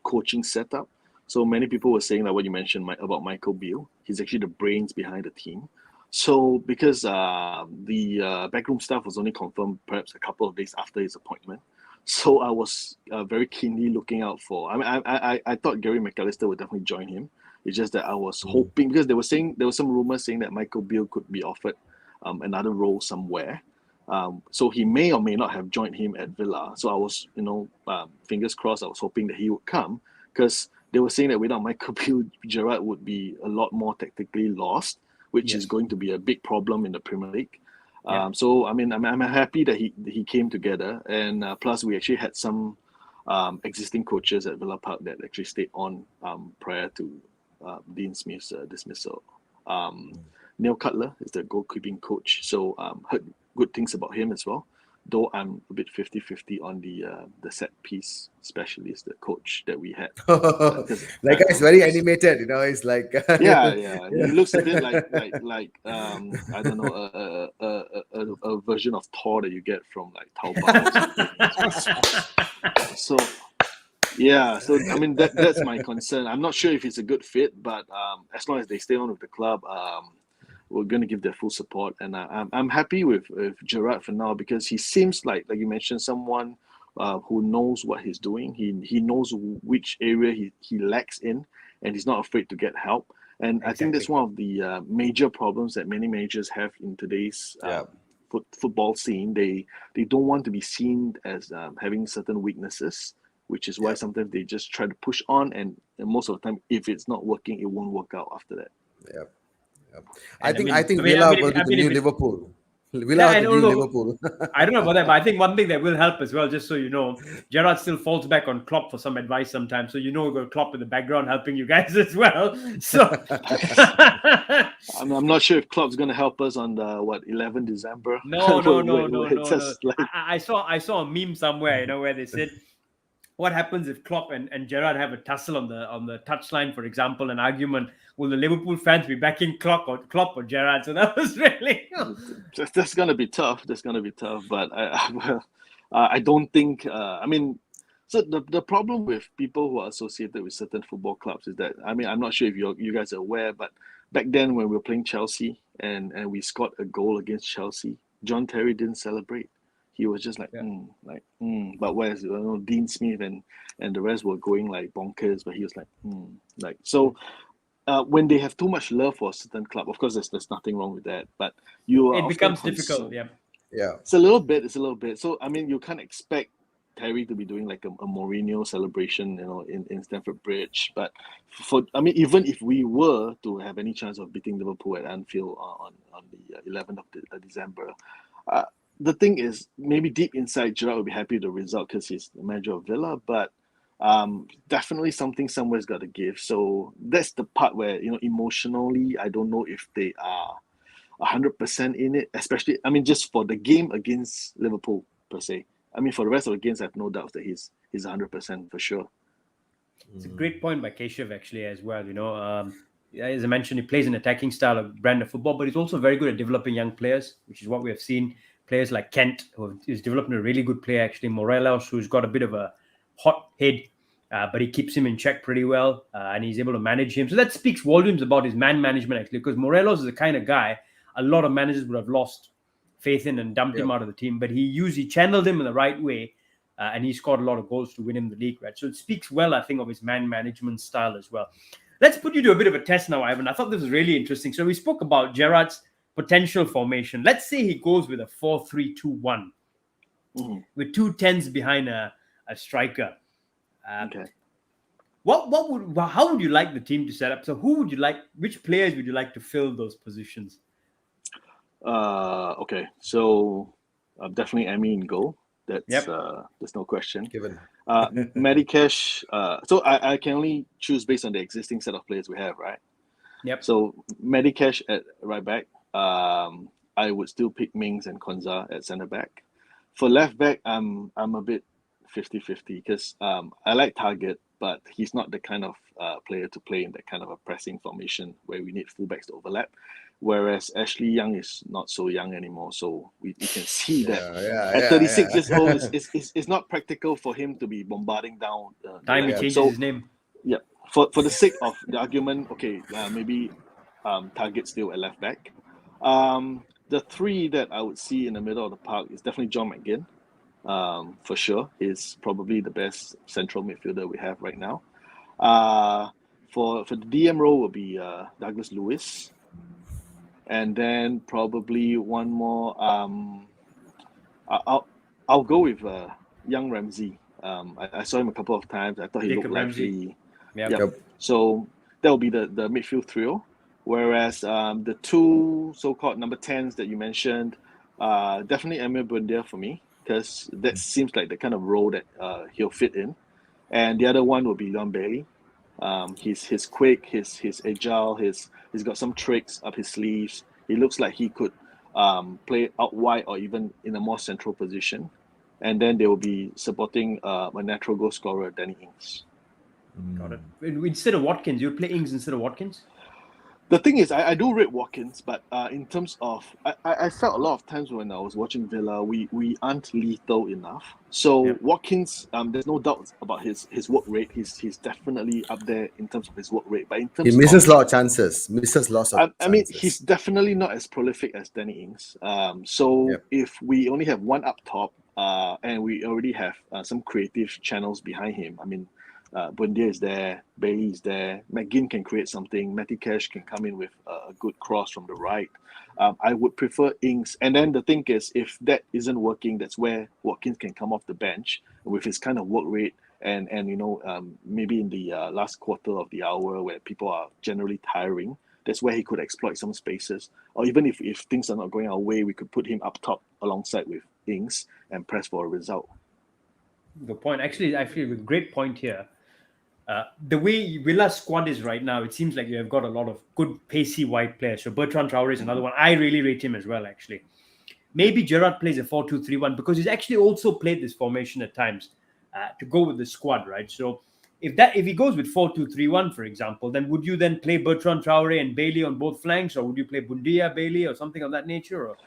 coaching setup. So many people were saying that what you mentioned about Michael Beale, he's actually the brains behind the team. So because the backroom staff was only confirmed perhaps a couple of days after his appointment, so I was very keenly looking out for. I mean, I thought Gary McAllister would definitely join him. It's just that I was hoping, because there was some rumors saying that Michael Beale could be offered another role somewhere. So he may or may not have joined him at Villa. So I was, fingers crossed. I was hoping that he would come, because they were saying that without Michael Beale, Gerrard would be a lot more tactically lost, which is going to be a big problem in the Premier League. So I mean, I'm happy that he came together, and plus we actually had some existing coaches at Villa Park that actually stayed on prior to Dean Smith's dismissal. Neil Cutler is the goalkeeping coach, so heard good things about him as well. Though I'm a bit 50-50 on the set piece specialist, the coach that we had. That guy's very animated, It's like yeah. He looks a bit like I don't know, a version of Thor that you get from like Taobao. So yeah, so I mean that's my concern. I'm not sure if it's a good fit, but as long as they stay on with the club, we're going to give their full support. And I'm happy with Gerrard for now, because he seems like you mentioned, someone who knows what he's doing. He knows which area he lacks in, and he's not afraid to get help. And exactly. I think that's one of the major problems that many managers have in today's football scene. They don't want to be seen as having certain weaknesses, which is why sometimes they just try to push on, and most of the time, if it's not working, it won't work out after that. Yeah. I think Villa will be the new Liverpool. Villa will be the new Liverpool. I don't know about that, but I think one thing that will help as well, just so you know, Gerrard still falls back on Klopp for some advice sometimes. So you know, we've got Klopp in the background helping you guys as well. So I'm not sure if Klopp's going to help us on the 11 December. No. I saw a meme somewhere, where they said, what happens if Klopp and Gerrard have a tussle on the touchline, for example, an argument? Will the Liverpool fans be backing Klopp or Gerrard? So that was really that's going to be tough. But I don't think. So the problem with people who are associated with certain football clubs is that, I'm not sure if you guys are aware, but back then when we were playing Chelsea and we scored a goal against Chelsea, John Terry didn't celebrate. He was just like, But whereas Dean Smith and the rest were going like bonkers, but he was like, so. When they have too much love for a certain club, of course, there's nothing wrong with that. But it becomes difficult. Yeah. It's a little bit. So you can't expect Terry to be doing like a Mourinho celebration, in Stamford Bridge. But even if we were to have any chance of beating Liverpool at Anfield on the 11th of December. The thing is, maybe deep inside, Gerrard will be happy with the result because he's the manager of Villa, but definitely something somewhere's got to give. So that's the part where, emotionally, I don't know if they are 100% in it, especially, just for the game against Liverpool per se. For the rest of the games, I have no doubts that he's 100% for sure. It's a great point by Keshav, actually, as well. As I mentioned, he plays an attacking style of brand of football, but he's also very good at developing young players, which is what we have seen. Players like Kent, who is developing a really good player, actually. Morelos, who's got a bit of a hot head, but he keeps him in check pretty well, and he's able to manage him. So that speaks volumes about his man management, actually, because Morelos is the kind of guy a lot of managers would have lost faith in and dumped him out of the team, but he channeled him in the right way, and he scored a lot of goals to win him the league, right? So it speaks well, I think, of his man management style as well. Let's put you to a bit of a test now, Ivan. I thought this was really interesting. So we spoke about Gerrard's potential formation. Let's say he goes with a 4-3-2-1 with 2 10s behind a striker. Okay. How would you like the team to set up? So which players would you like to fill those positions? Okay. So definitely Emi in goal. That's there's no question. Given. Medicash. So I can only choose based on the existing set of players we have, right? Yep. So Medicash at right back. I would still pick Mings and Konza at centre back. For left back, I'm a bit 50-50 because I like Target, but he's not the kind of player to play in that kind of a pressing formation where we need fullbacks to overlap. Whereas Ashley Young is not so young anymore, so we can see that at 36 years old, it's not practical for him to be bombarding down. Time he changes his name. Yeah, for the sake of the argument, okay, maybe Target still at left back. The three that I would see in the middle of the park is definitely John McGinn. For sure, he's probably the best central midfielder we have right now. For the DM role will be Douglas Lewis, and then probably one more. I'll go with young Ramsey. I saw him a couple of times. I thought he Jacob looked Ramsey. lively. Yep. So that will be the midfield trio. Whereas the two so-called number 10s that you mentioned, definitely Emil Buendia for me, because that seems like the kind of role that he'll fit in. And the other one will be Leon Bailey. He's quick, he's agile, he's got some tricks up his sleeves. He looks like he could play out wide or even in a more central position. And then they will be supporting a natural goal scorer, Danny Ings. Got it. Instead of Watkins, you'd play Ings instead of Watkins? The thing is, I do rate Watkins, but in terms of, I felt a lot of times when I was watching Villa, we aren't lethal enough. So Watkins, there's no doubt about his work rate. He's definitely up there in terms of his work rate. But in terms he misses a lot of chances. Misses lots of chances. I mean, he's definitely not as prolific as Danny Ings. If we only have one up top, and we already have some creative channels behind him, I mean, Buendia is there, Bailey is there, McGinn can create something, Matty Cash can come in with a good cross from the right. I would prefer Ings. And then the thing is, if that isn't working, that's where Watkins can come off the bench with his kind of work rate and maybe in the last quarter of the hour where people are generally tiring, that's where he could exploit some spaces. Or even if things are not going our way, we could put him up top alongside with Ings and press for a result. Good point. Actually, I feel a great point here. The way Villa's squad is right now, it seems like you have got a lot of good pacey wide players. So Bertrand Traore is another one. I really rate him as well, actually. Maybe Gerrard plays a 4-2-3-1 because he's actually also played this formation at times to go with the squad, right? So if he goes with 4-2-3-1, for example, then would you then play Bertrand Traore and Bailey on both flanks, or would you play Buendia, Bailey, or something of that nature? Or?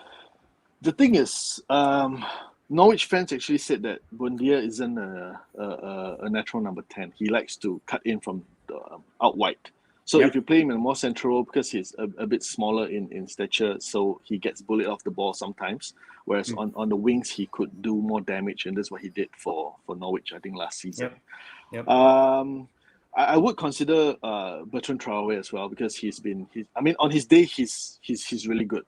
The thing is, Norwich fans actually said that Buendia isn't a natural number 10. He likes to cut in from the out wide. So if you play him in more central, because he's a bit smaller in stature, so he gets bullied off the ball sometimes. Whereas on the wings, he could do more damage, and that's what he did for Norwich, I think, last season. I would consider Bertrand Traore as well, because on his day, he's really good.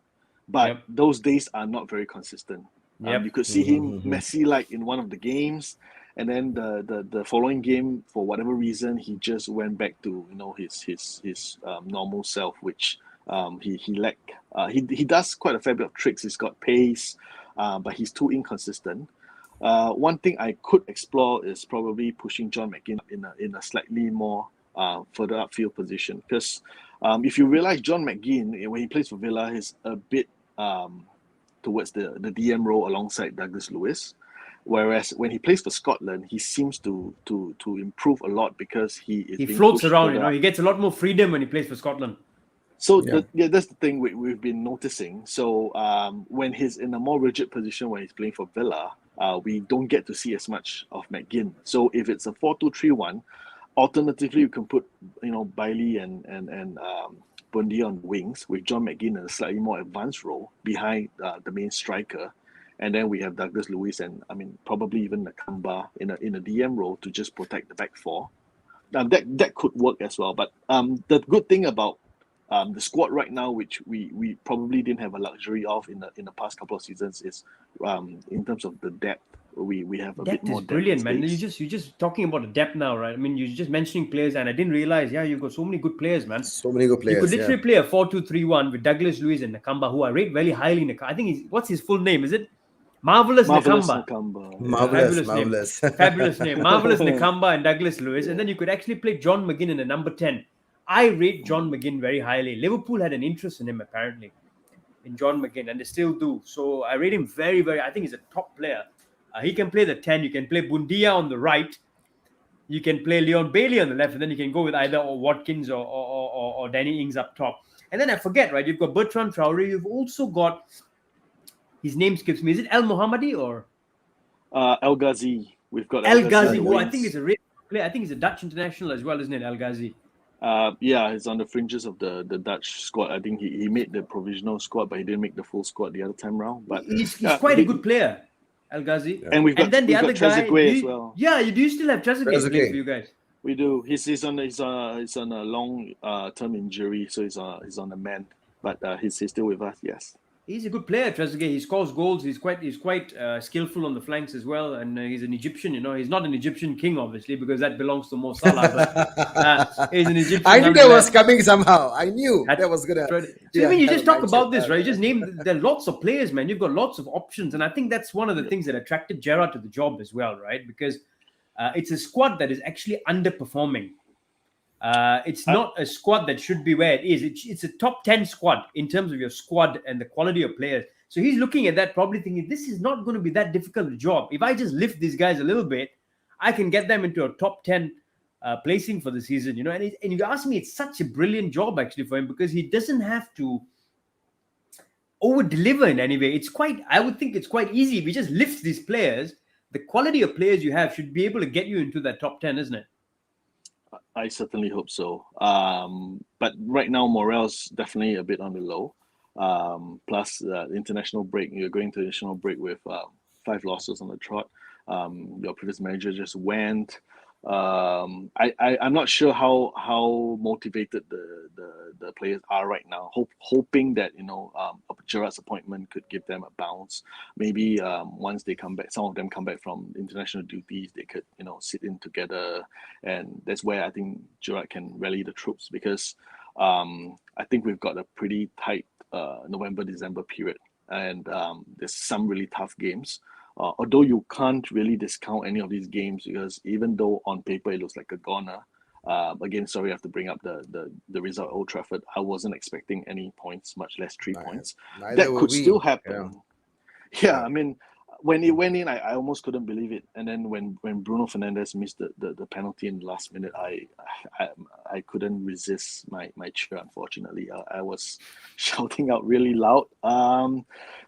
But those days are not very consistent. You could see him Messi-like in one of the games, and then the following game, for whatever reason, he just went back to his normal self, which he lacked. He does quite a fair bit of tricks. He's got pace, but he's too inconsistent. One thing I could explore is probably pushing John McGinn in a slightly more further upfield position, because if you realize John McGinn, when he plays for Villa, he's a bit towards the DM role alongside Douglas Lewis, whereas when he plays for Scotland, he seems to improve a lot because he floats around. He gets a lot more freedom when he plays for Scotland. So that's the thing we've been noticing. So when he's in a more rigid position when he's playing for Villa, we don't get to see as much of McGinn. So if it's a 4-2-3-1, alternatively you can put Bailey and Buendia on wings with John McGinn in a slightly more advanced role behind the main striker, and then we have Douglas Lewis and probably even Nakamba in a DM role to just protect the back four. That could work as well. But the good thing about the squad right now, which we probably didn't have a luxury of in the past couple of seasons, is in terms of the depth. We have a bit more depth. Brilliant, man. You're just talking about the depth now, right? I mean, you're just mentioning players, and I didn't realize, you've got so many good players, man. So many good players. You could literally play a 4-2-3-1 with Douglas Lewis and Nakamba, who I rate very highly. I think what's his full name? Is it Marvelous Nakamba? Marvelous. Fabulous name. Marvelous Nakamba and Douglas Lewis, and then you could actually play John McGinn in the number 10 I rate John McGinn very highly. Liverpool had an interest in him apparently, in John McGinn, and they still do. So I rate him very, very. I think he's a top player. He can play the 10. You can play Bundia on the right. You can play Leon Bailey on the left, and then you can go with either or Watkins or Danny Ings up top. And then I forget, right? You've got Bertrand Traore. You've also got, his name skips me. Is it El Mohammadi or El Ghazi? We've got El Ghazi? on the Who I wings. think is a real player. I think he's a Dutch international as well, isn't it? El Ghazi. Yeah, he's on the fringes of the Dutch squad. I think he made the provisional squad, but he didn't make the full squad the other time round. But He's quite a good player, El Ghazi. And we've got, then the we've other got guy. Trezeguet as well. Yeah, do you still have Trezeguet playing for you guys? We do. He's on a long term injury, so he's on the mend. But he's still with us. Yes. He's a good player, Trezeguet. He scores goals. He's quite skillful on the flanks as well, and he's an Egyptian. He's not an Egyptian king, obviously, because that belongs to Mo Salah. But he's an Egyptian. I knew that was coming somehow. I knew that was gonna. So you just talk about this, right? You just name. There are lots of players, man. You've got lots of options, and I think that's one of the things that attracted Gerrard to the job as well, right? Because it's a squad that is actually underperforming. It's not a squad that should be where it is. It's a top 10 squad in terms of your squad and the quality of players. So he's looking at that, probably thinking, this is not going to be that difficult a job. If I just lift these guys a little bit, I can get them into a top 10 placing for the season. And if you ask me, it's such a brilliant job actually for him, because he doesn't have to over-deliver in any way. I would think it's quite easy. If he just lifts these players, the quality of players you have should be able to get you into that top 10, isn't it? I certainly hope so. But right now, morale's definitely a bit on the low. Plus, the international break, you're going to international break with 5 losses on the trot. Your previous manager just went. I'm not sure how motivated the players are right now. Hoping that Gerrard's appointment could give them a bounce. Maybe once they come back, some of them come back from international duties, they could sit in together, and that's where I think Gerrard can rally the troops, because I think we've got a pretty tight November-December period, and there's some really tough games. Although you can't really discount any of these games, because even though on paper it looks like a goner, again, sorry, I have to bring up the result at Old Trafford. I wasn't expecting any points, much less 3 points. That could still happen. Yeah, I mean, when it went in, I almost couldn't believe it. And then when Bruno Fernandes missed the penalty in the last minute, I couldn't resist my cheer, unfortunately. I was shouting out really loud.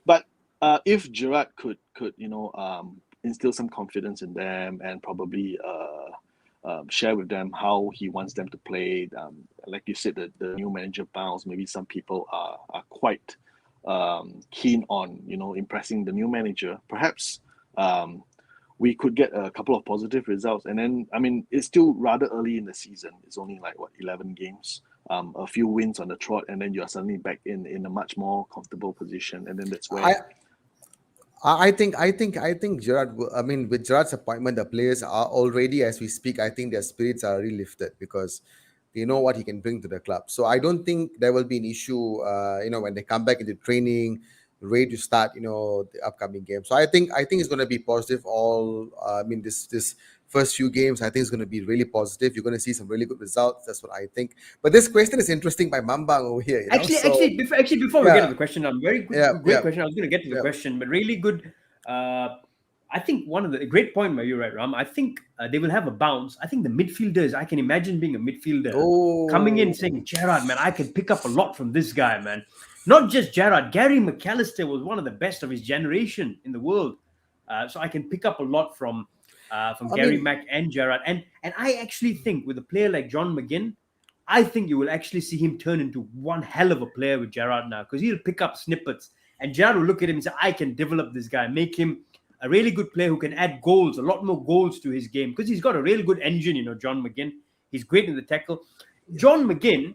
But if Gerrard could instill some confidence in them, and probably share with them how he wants them to play, like you said, the new manager bounce, maybe some people are quite keen on impressing the new manager. Perhaps we could get a couple of positive results. And then, I mean, it's still rather early in the season. It's only 11 games. A few wins on the trot, and then you are suddenly back in a much more comfortable position. And then that's where I think Gerrard. I mean, with Gerrard's appointment, the players are already, as we speak, I think their spirits are really lifted, because they know what he can bring to the club. So I don't think there will be an issue. When they come back into training, ready to start, the upcoming game. So I think it's going to be positive. This first few games, I think it's going to be really positive. You're going to see some really good results. That's what I think. But this question is interesting by Mambang over here. Actually, before we get to the question, great question. I was going to get to the question, but really good. I think one of the great point by you, right, Ram? I think they will have a bounce. I think the midfielders, I can imagine being a midfielder coming in saying, Gerrard, man, I can pick up a lot from this guy, man. Not just Gerrard. Gary McAllister was one of the best of his generation in the world. So I can pick up a lot from Gary Mack and Gerrard. And I actually think with a player like John McGinn, I think you will actually see him turn into one hell of a player with Gerrard now, because he'll pick up snippets. And Gerrard will look at him and say, I can develop this guy, make him a really good player who can add goals, a lot more goals to his game, because he's got a really good engine, John McGinn. He's great in the tackle. John McGinn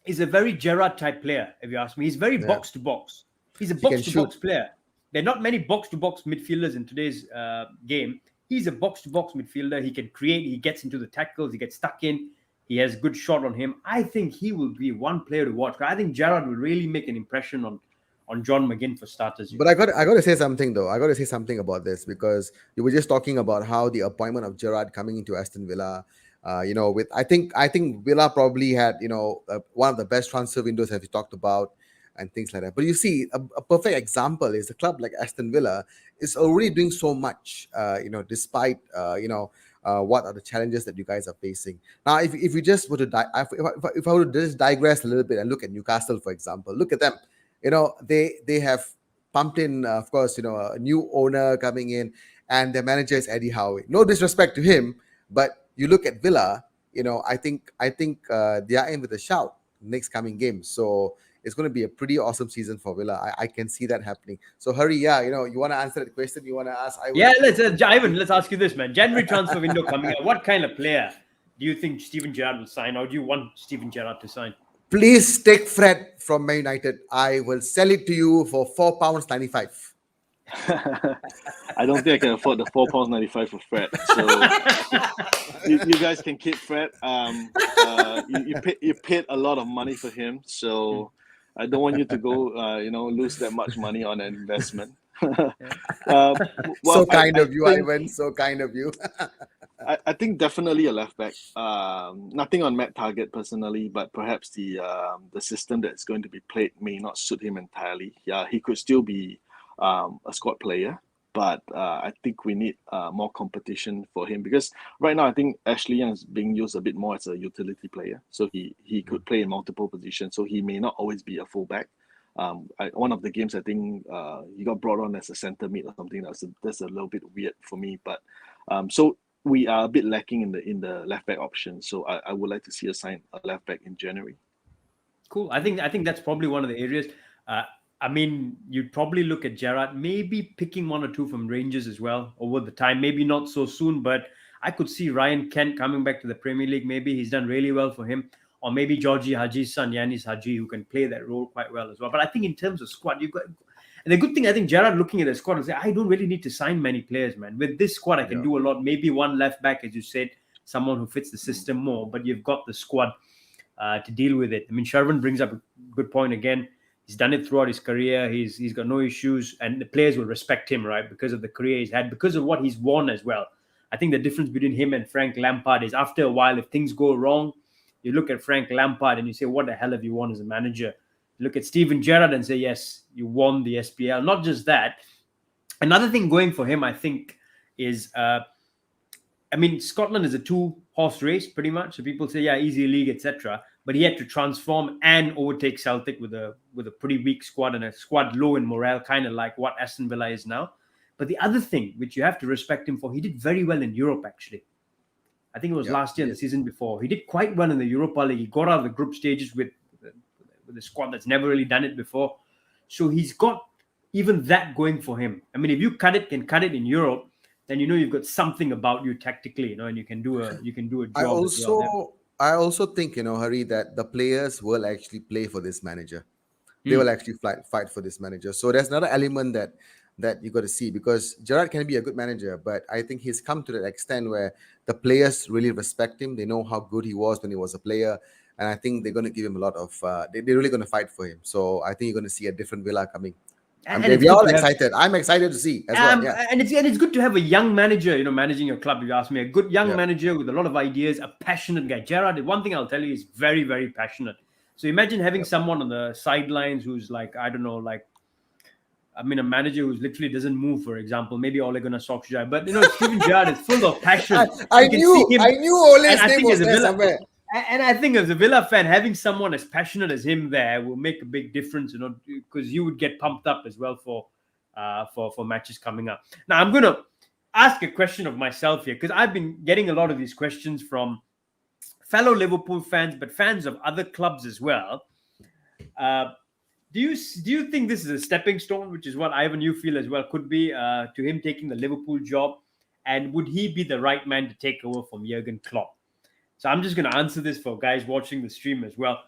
is a very Gerrard type player, if you ask me. He's very box-to-box. He's a box-to-box player. There are not many box-to-box midfielders in today's game. He's a box-to-box midfielder. He can create. He gets into the tackles. He gets stuck in. He has a good shot on him. I think he will be one player to watch. I think Gerrard will really make an impression on John McGinn for starters. But I got to say something, though. I got to say something about this, because you were just talking about how the appointment of Gerrard coming into Aston Villa, With I think Villa probably had one of the best transfer windows as we talked about and things like that. But you see, a perfect example is a club like Aston Villa is already doing so much, despite what are the challenges that you guys are facing. Now, if you just were to if I were to just digress a little bit and look at Newcastle, for example, look at them. They have pumped in, of course, a new owner coming in, and their manager is Eddie Howe. No disrespect to him, but you look at Villa, I think they are in with a shout next coming game. So it's going to be a pretty awesome season for Villa. I can see that happening. So hurry, yeah, you want to answer that question? You want to ask? Yeah, Ivan, let's ask you this, man. January transfer window coming up. What kind of player do you think Steven Gerrard will sign, or do you want Steven Gerrard to sign? Please take Fred from Man United. I will sell it to you for £4.95. I don't think I can afford the £4.95 for Fred. So you guys can keep Fred. You paid a lot of money for him, so I don't want you to go lose that much money on an investment. So kind of you, Ivan. So kind of you. I think definitely a left back. Nothing on Matt Target personally, but perhaps the system that's going to be played may not suit him entirely. Yeah, he could still be a squad player, but I think we need more competition for him, because right now I think Ashley Young is being used a bit more as a utility player, so he could play in multiple positions, so he may not always be a fullback. One of the games I think he got brought on as a centre mid or something. That's a little bit weird for me, but so we are a bit lacking in the left back option. So I would like to see us sign a left back in January. Cool. I think that's probably one of the areas. I mean, you'd probably look at Gerrard, maybe picking one or two from Rangers as well over the time. Maybe not so soon, but I could see Ryan Kent coming back to the Premier League. Maybe he's done really well for him. Or maybe Georgie Haji's son, Yanis Haji, who can play that role quite well as well. But I think in terms of squad, you've got... And the good thing, I think Gerrard looking at the squad and say, I don't really need to sign many players, man. With this squad, I can do a lot. Maybe one left back, as you said, someone who fits the system more. But you've got the squad to deal with it. I mean, Sherwin brings up a good point again. He's done it throughout his career. He's got no issues. And the players will respect him, right? Because of the career he's had, because of what he's won as well. I think the difference between him and Frank Lampard is after a while, if things go wrong, you look at Frank Lampard and you say, what the hell have you won as a manager? You look at Steven Gerrard and say, yes, you won the SPL. Not just that. Another thing going for him, I think, is, Scotland is a two-horse race, pretty much. So people say, yeah, easy league, etc. But he had to transform and overtake Celtic with a pretty weak squad and a squad low in morale, kind of like what Aston Villa is now. But the other thing, which you have to respect him for, he did very well in Europe, actually. I think it was last year, the season before. He did quite well in the Europa League. He got out of the group stages with a squad that's never really done it before. So he's got even that going for him. I mean, if you can cut it in Europe, then you've got something about you tactically, and you can do a job. I also think, Hari, that the players will actually play for this manager. They will actually fight for this manager. So there's another element that you got to see, because Gerrard can be a good manager, but I think he's come to that extent where the players really respect him. They know how good he was when he was a player, and I think they're going to give him a lot of. They're really going to fight for him. So I think you're going to see a different Villa coming. And we're all excited. I'm excited to see as well. Yeah. And it's good to have a young manager, managing your club. If you ask me, a good young manager with a lot of ideas, a passionate guy. Gerrard, one thing I'll tell you, is very, very passionate. So imagine having someone on the sidelines who's like, I don't know, a manager who literally doesn't move, for example, maybe Ole Gunnar Solskjaer. But Steven Gerrard is full of passion. I knew Ole's name was there somewhere. And I think as a Villa fan, having someone as passionate as him there will make a big difference, because you would get pumped up as well for matches coming up. Now, I'm going to ask a question of myself here, because I've been getting a lot of these questions from fellow Liverpool fans, but fans of other clubs as well. Do you think this is a stepping stone, which is what Ivan, you feel as well, could be to him taking the Liverpool job? And would he be the right man to take over from Jurgen Klopp? So I'm just going to answer this for guys watching the stream as well.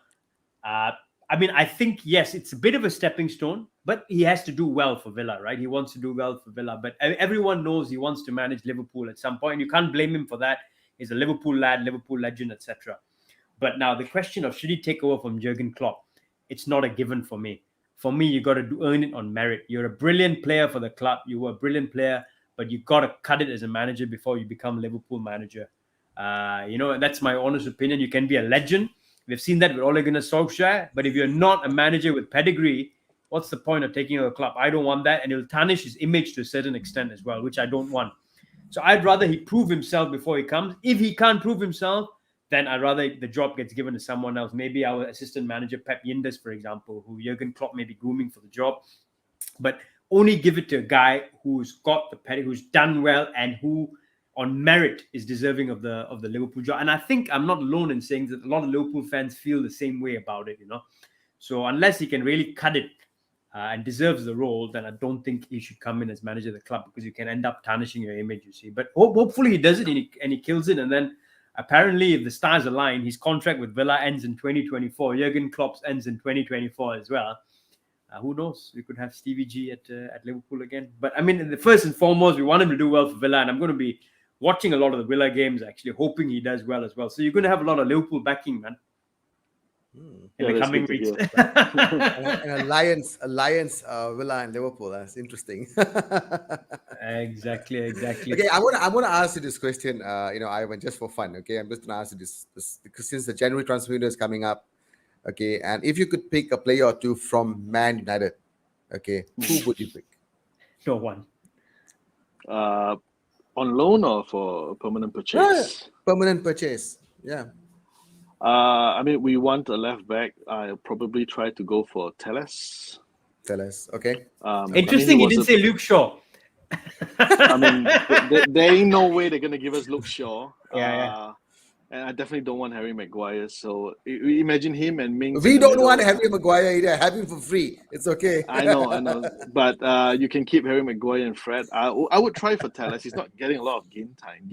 I think, yes, it's a bit of a stepping stone, but he has to do well for Villa, right? He wants to do well for Villa, but everyone knows he wants to manage Liverpool at some point. You can't blame him for that. He's a Liverpool lad, Liverpool legend, etc. But now the question of should he take over from Jurgen Klopp, it's not a given for me. For me, you got to earn it on merit. You're a brilliant player for the club. You were a brilliant player, but you got to cut it as a manager before you become Liverpool manager. That's my honest opinion. You can be a legend. We've seen that with Ole Gunnar Solskjaer. But if you're not a manager with pedigree, what's the point of taking over a club? I don't want that. And it'll tarnish his image to a certain extent as well, which I don't want. So I'd rather he prove himself before he comes. If he can't prove himself, then I'd rather the job gets given to someone else. Maybe our assistant manager, Pep Yildiz, for example, who Jurgen Klopp may be grooming for the job. But only give it to a guy who's got the pedigree, who's done well, and who on merit is deserving of the Liverpool job. And I think I'm not alone in saying that a lot of Liverpool fans feel the same way about it, So unless he can really cut it and deserves the role, then I don't think he should come in as manager of the club, because you can end up tarnishing your image, you see. But hopefully he does it and he kills it. And then apparently, if the stars align, his contract with Villa ends in 2024. Jurgen Klopp's ends in 2024 as well. Who knows? We could have Stevie G at Liverpool again. But I mean, the first and foremost, we want him to do well for Villa, and I'm going to be watching a lot of the Villa games, actually, hoping he does well as well. So you're going to have a lot of Liverpool backing, man. In the coming weeks. An alliance, Villa and Liverpool. That's interesting. Exactly. Okay, I want to ask you this question. Ivan, just for fun. Okay, I'm just going to ask you this because since the January transfer window is coming up. Okay, and if you could pick a player or two from Man United, okay, who would you pick? No one. On loan or for permanent purchase? Permanent purchase. Yeah. I mean, we want a left back. I'll probably try to go for Telles. Okay. Interesting, you didn't say Luke Shaw. I mean, there ain't no way they're gonna give us Luke Shaw. Yeah. And I definitely don't want Harry Maguire. So imagine him and Mings. We don't want Harry Maguire either. Have him for free. It's okay. I know. But you can keep Harry Maguire and Fred. I would try for Telles. He's not getting a lot of game time.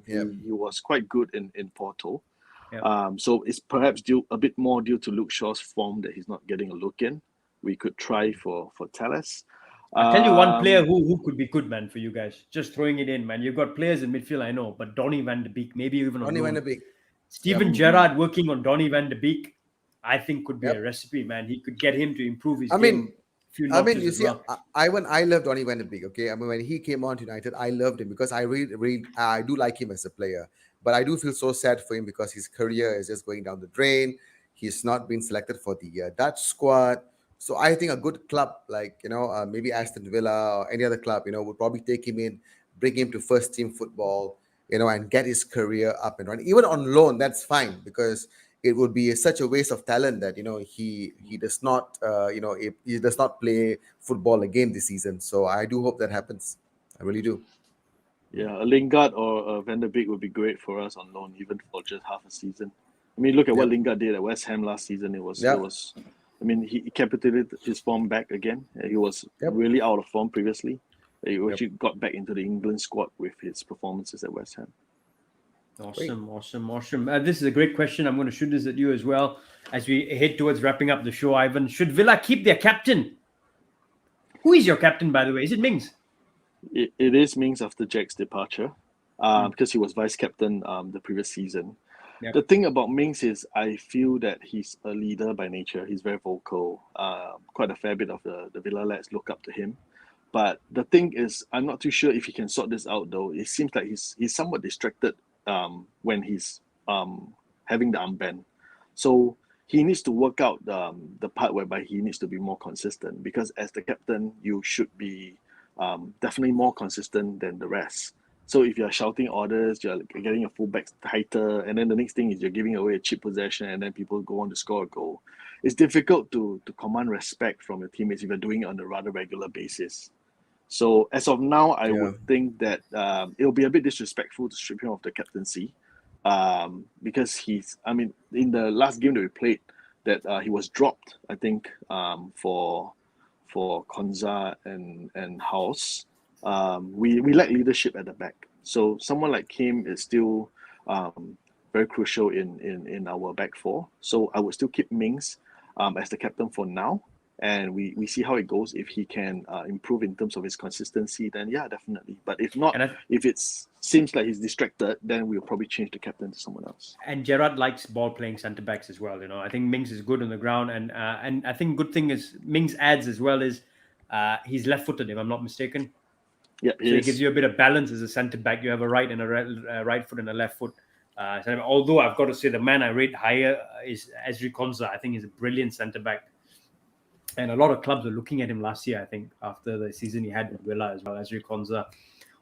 Yeah. He was quite good in Porto. Yeah. So it's perhaps a bit more due to Luke Shaw's form that he's not getting a look in. We could try for Telles. I'll tell you one player who could be good, man, for you guys. Just throwing it in, man. You've got players in midfield, I know, but Donny van de Beek, maybe even on loan. Steven Gerrard working on Donny van de Beek, I think could be a recipe, man. He could get him to improve his game. You see, Ivan, I love Donny van de Beek. Okay, I mean, when he came on to United, I loved him because I really, I do like him as a player. But I do feel so sad for him because his career is just going down the drain. He's not been selected for the Dutch squad. So I think a good club like, maybe Aston Villa or any other club, would probably take him in, bring him to first team football, and get his career up and running. Even on loan, that's fine because it would be such a waste of talent that, he does not, he does not play football again this season. So I do hope that happens. I really do. Yeah, a Lingard or a Van der Beek would be great for us on loan, even for just half a season. I mean, look at what Lingard did at West Ham last season. It was I mean, he capitulated his form back again. He was really out of form previously. He actually got back into the England squad with his performances at West Ham. Awesome. This is a great question. I'm going to shoot this at you as well as we head towards wrapping up the show, Ivan. Should Villa keep their captain? Who is your captain, by the way? Is it Mings? It is Mings after Jack's departure because he was vice-captain the previous season. Yep. The thing about Mings is I feel that he's a leader by nature. He's very vocal. Quite a fair bit of the Villa lads look up to him. But the thing is, I'm not too sure if he can sort this out, though. It seems like he's somewhat distracted when he's having the armband. So he needs to work out the part whereby he needs to be more consistent because as the captain, you should be definitely more consistent than the rest. So if you're shouting orders, you're getting your fullbacks tighter, and then the next thing is you're giving away a cheap possession, and then people go on to score a goal. It's difficult to command respect from your teammates if you're doing it on a rather regular basis. So as of now, I would think that it'll be a bit disrespectful to strip him of the captaincy because in the last game that we played, that he was dropped, I think, for Konza and House. We lack leadership at the back. So someone like him is still very crucial in our back four. So I would still keep Mings as the captain for now. And we see how it goes. If he can improve in terms of his consistency, then yeah, definitely. But if not, if it seems like he's distracted, then we'll probably change the captain to someone else. And Gerrard likes ball-playing centre-backs as well. I think Mings is good on the ground. And I think good thing is Mings adds as well is he's left-footed, if I'm not mistaken. Yeah, so it gives you a bit of balance as a centre-back. You have a right and a right foot and a left foot. Although I've got to say the man I rate higher is Ezri Konsa. I think he's a brilliant centre back. And a lot of clubs were looking at him last year, I think, after the season he had with Villa as well, Ezri Konsa.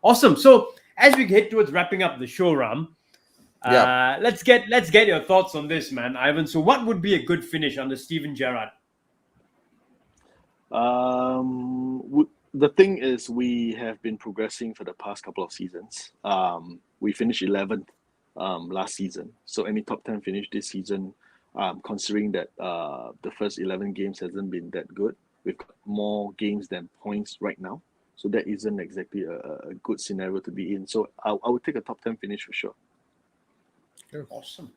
Awesome. So as we head towards wrapping up the show, Ram, let's get your thoughts on this, man, Ivan. So what would be a good finish under Steven Gerrard? The thing is, we have been progressing for the past couple of seasons. We finished 11th last season. So any top 10 finish this season, considering that the first 11 games hasn't been that good. We've got more games than points right now. So that isn't exactly a good scenario to be in. So I would take a top 10 finish for sure. Awesome.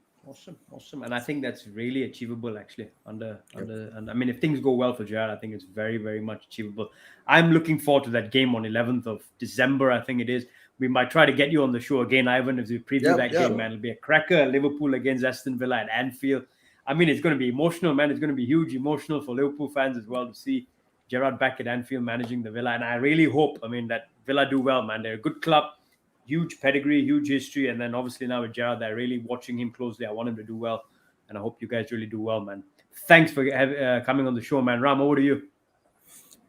And I think that's really achievable, actually. And I mean, if things go well for Gerrard, I think it's very, very much achievable. I'm looking forward to that game on 11th of December, I think it is. We might try to get you on the show again, Ivan, as we preview that game, man. It'll be a cracker. Liverpool against Aston Villa at Anfield. I mean, it's going to be emotional, man. It's going to be huge emotional for Liverpool fans as well to see Gerrard back at Anfield managing the Villa. And I really hope, that Villa do well, man. They're a good club. Huge pedigree, huge history, and then obviously now with Gerrard, they're really watching him closely. I want him to do well, and I hope you guys really do well, man. Thanks for coming on the show, man. Ram, over to you.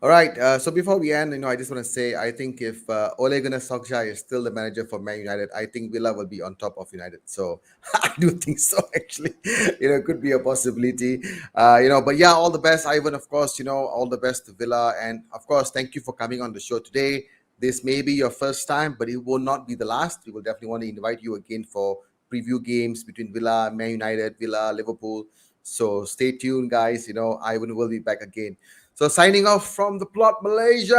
All right. So before we end, I just want to say, I think if Ole Gunnar Solskjaer is still the manager for Man United, I think Villa will be on top of United. So I do think so, actually. It could be a possibility. But yeah, all the best, Ivan. Of course, all the best to Villa, and of course, thank you for coming on the show today. This may be your first time, but it will not be the last. We will definitely want to invite you again for preview games between Villa, Man United, Villa, Liverpool. So stay tuned, guys. Ivan will be back again. So signing off from the Plot Malaysia.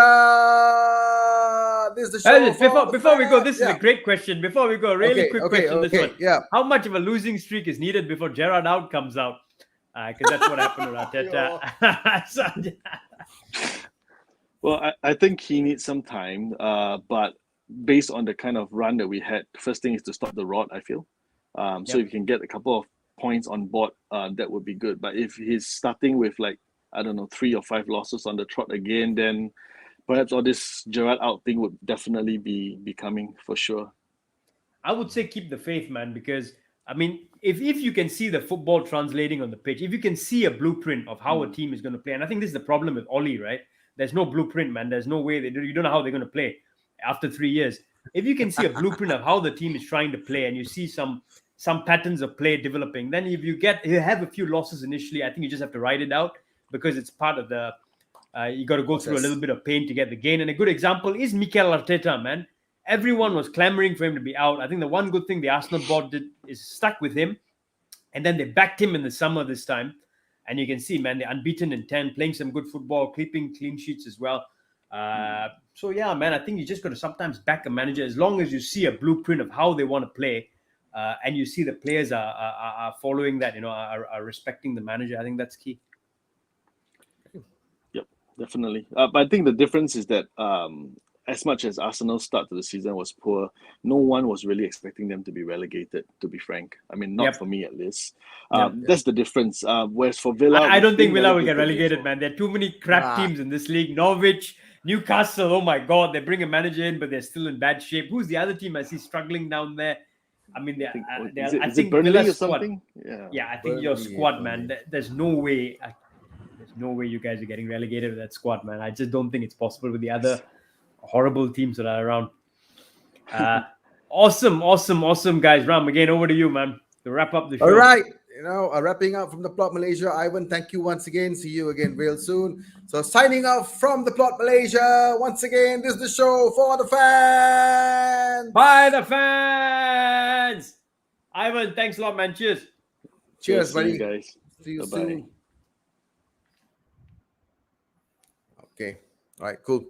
This is the show. Before we go, this is a great question. Before we go, quick question. This one. Yeah. How much of a losing streak is needed before Gerrard out comes out? Because that's what happened with Arteta. Well, I think he needs some time, but based on the kind of run that we had, first thing is to stop the rot, I feel. So if you can get a couple of points on board, that would be good. But if he's starting with 3 or 5 losses on the trot again, then perhaps all this Gerrard out thing would definitely be coming for sure. I would say keep the faith, man, because, if you can see the football translating on the pitch, if you can see a blueprint of how a team is going to play, and I think this is the problem with Oli, right? There's no blueprint, man. There's no way. You don't know how they're going to play after 3 years. If you can see a blueprint of how the team is trying to play and you see some patterns of play developing, then if you have a few losses initially, I think you just have to ride it out because it's part of the you got to go through a little bit of pain to get the gain. And a good example is Mikel Arteta, man. Everyone was clamoring for him to be out. I think the one good thing the Arsenal board did is stuck with him. And then they backed him in the summer this time. And you can see, man, they're unbeaten in 10, playing some good football, keeping clean sheets as well. So, yeah, man, I think you just got to sometimes back a manager as long as you see a blueprint of how they want to play and you see the players are following that, are respecting the manager. I think that's key. Yep, definitely. But I think the difference is that as much as Arsenal's start to the season was poor, no one was really expecting them to be relegated, to be frank. Not for me at least. That's the difference. Whereas for Villa... I don't think Villa will get relegated, man. There are too many crap teams in this league. Norwich, Newcastle, oh my God. They bring a manager in, but they're still in bad shape. Who's the other team I see struggling down there? I think Burnley or squad. Something? Yeah, I think your squad, man. There's no way... There's no way you guys are getting relegated with that squad, man. I just don't think it's possible with the other horrible teams that are around. Awesome, guys. Ram, again, over to you, man, to wrap up the show. All right. Wrapping up from the Plot Malaysia. Ivan, thank you once again. See you again real soon. So signing off from the Plot Malaysia. Once again, this is the show for the fans. By the fans. Ivan, thanks a lot, man. Cheers. Cheers, buddy. See you guys. See you Bye-bye. soon. Okay. All right, cool.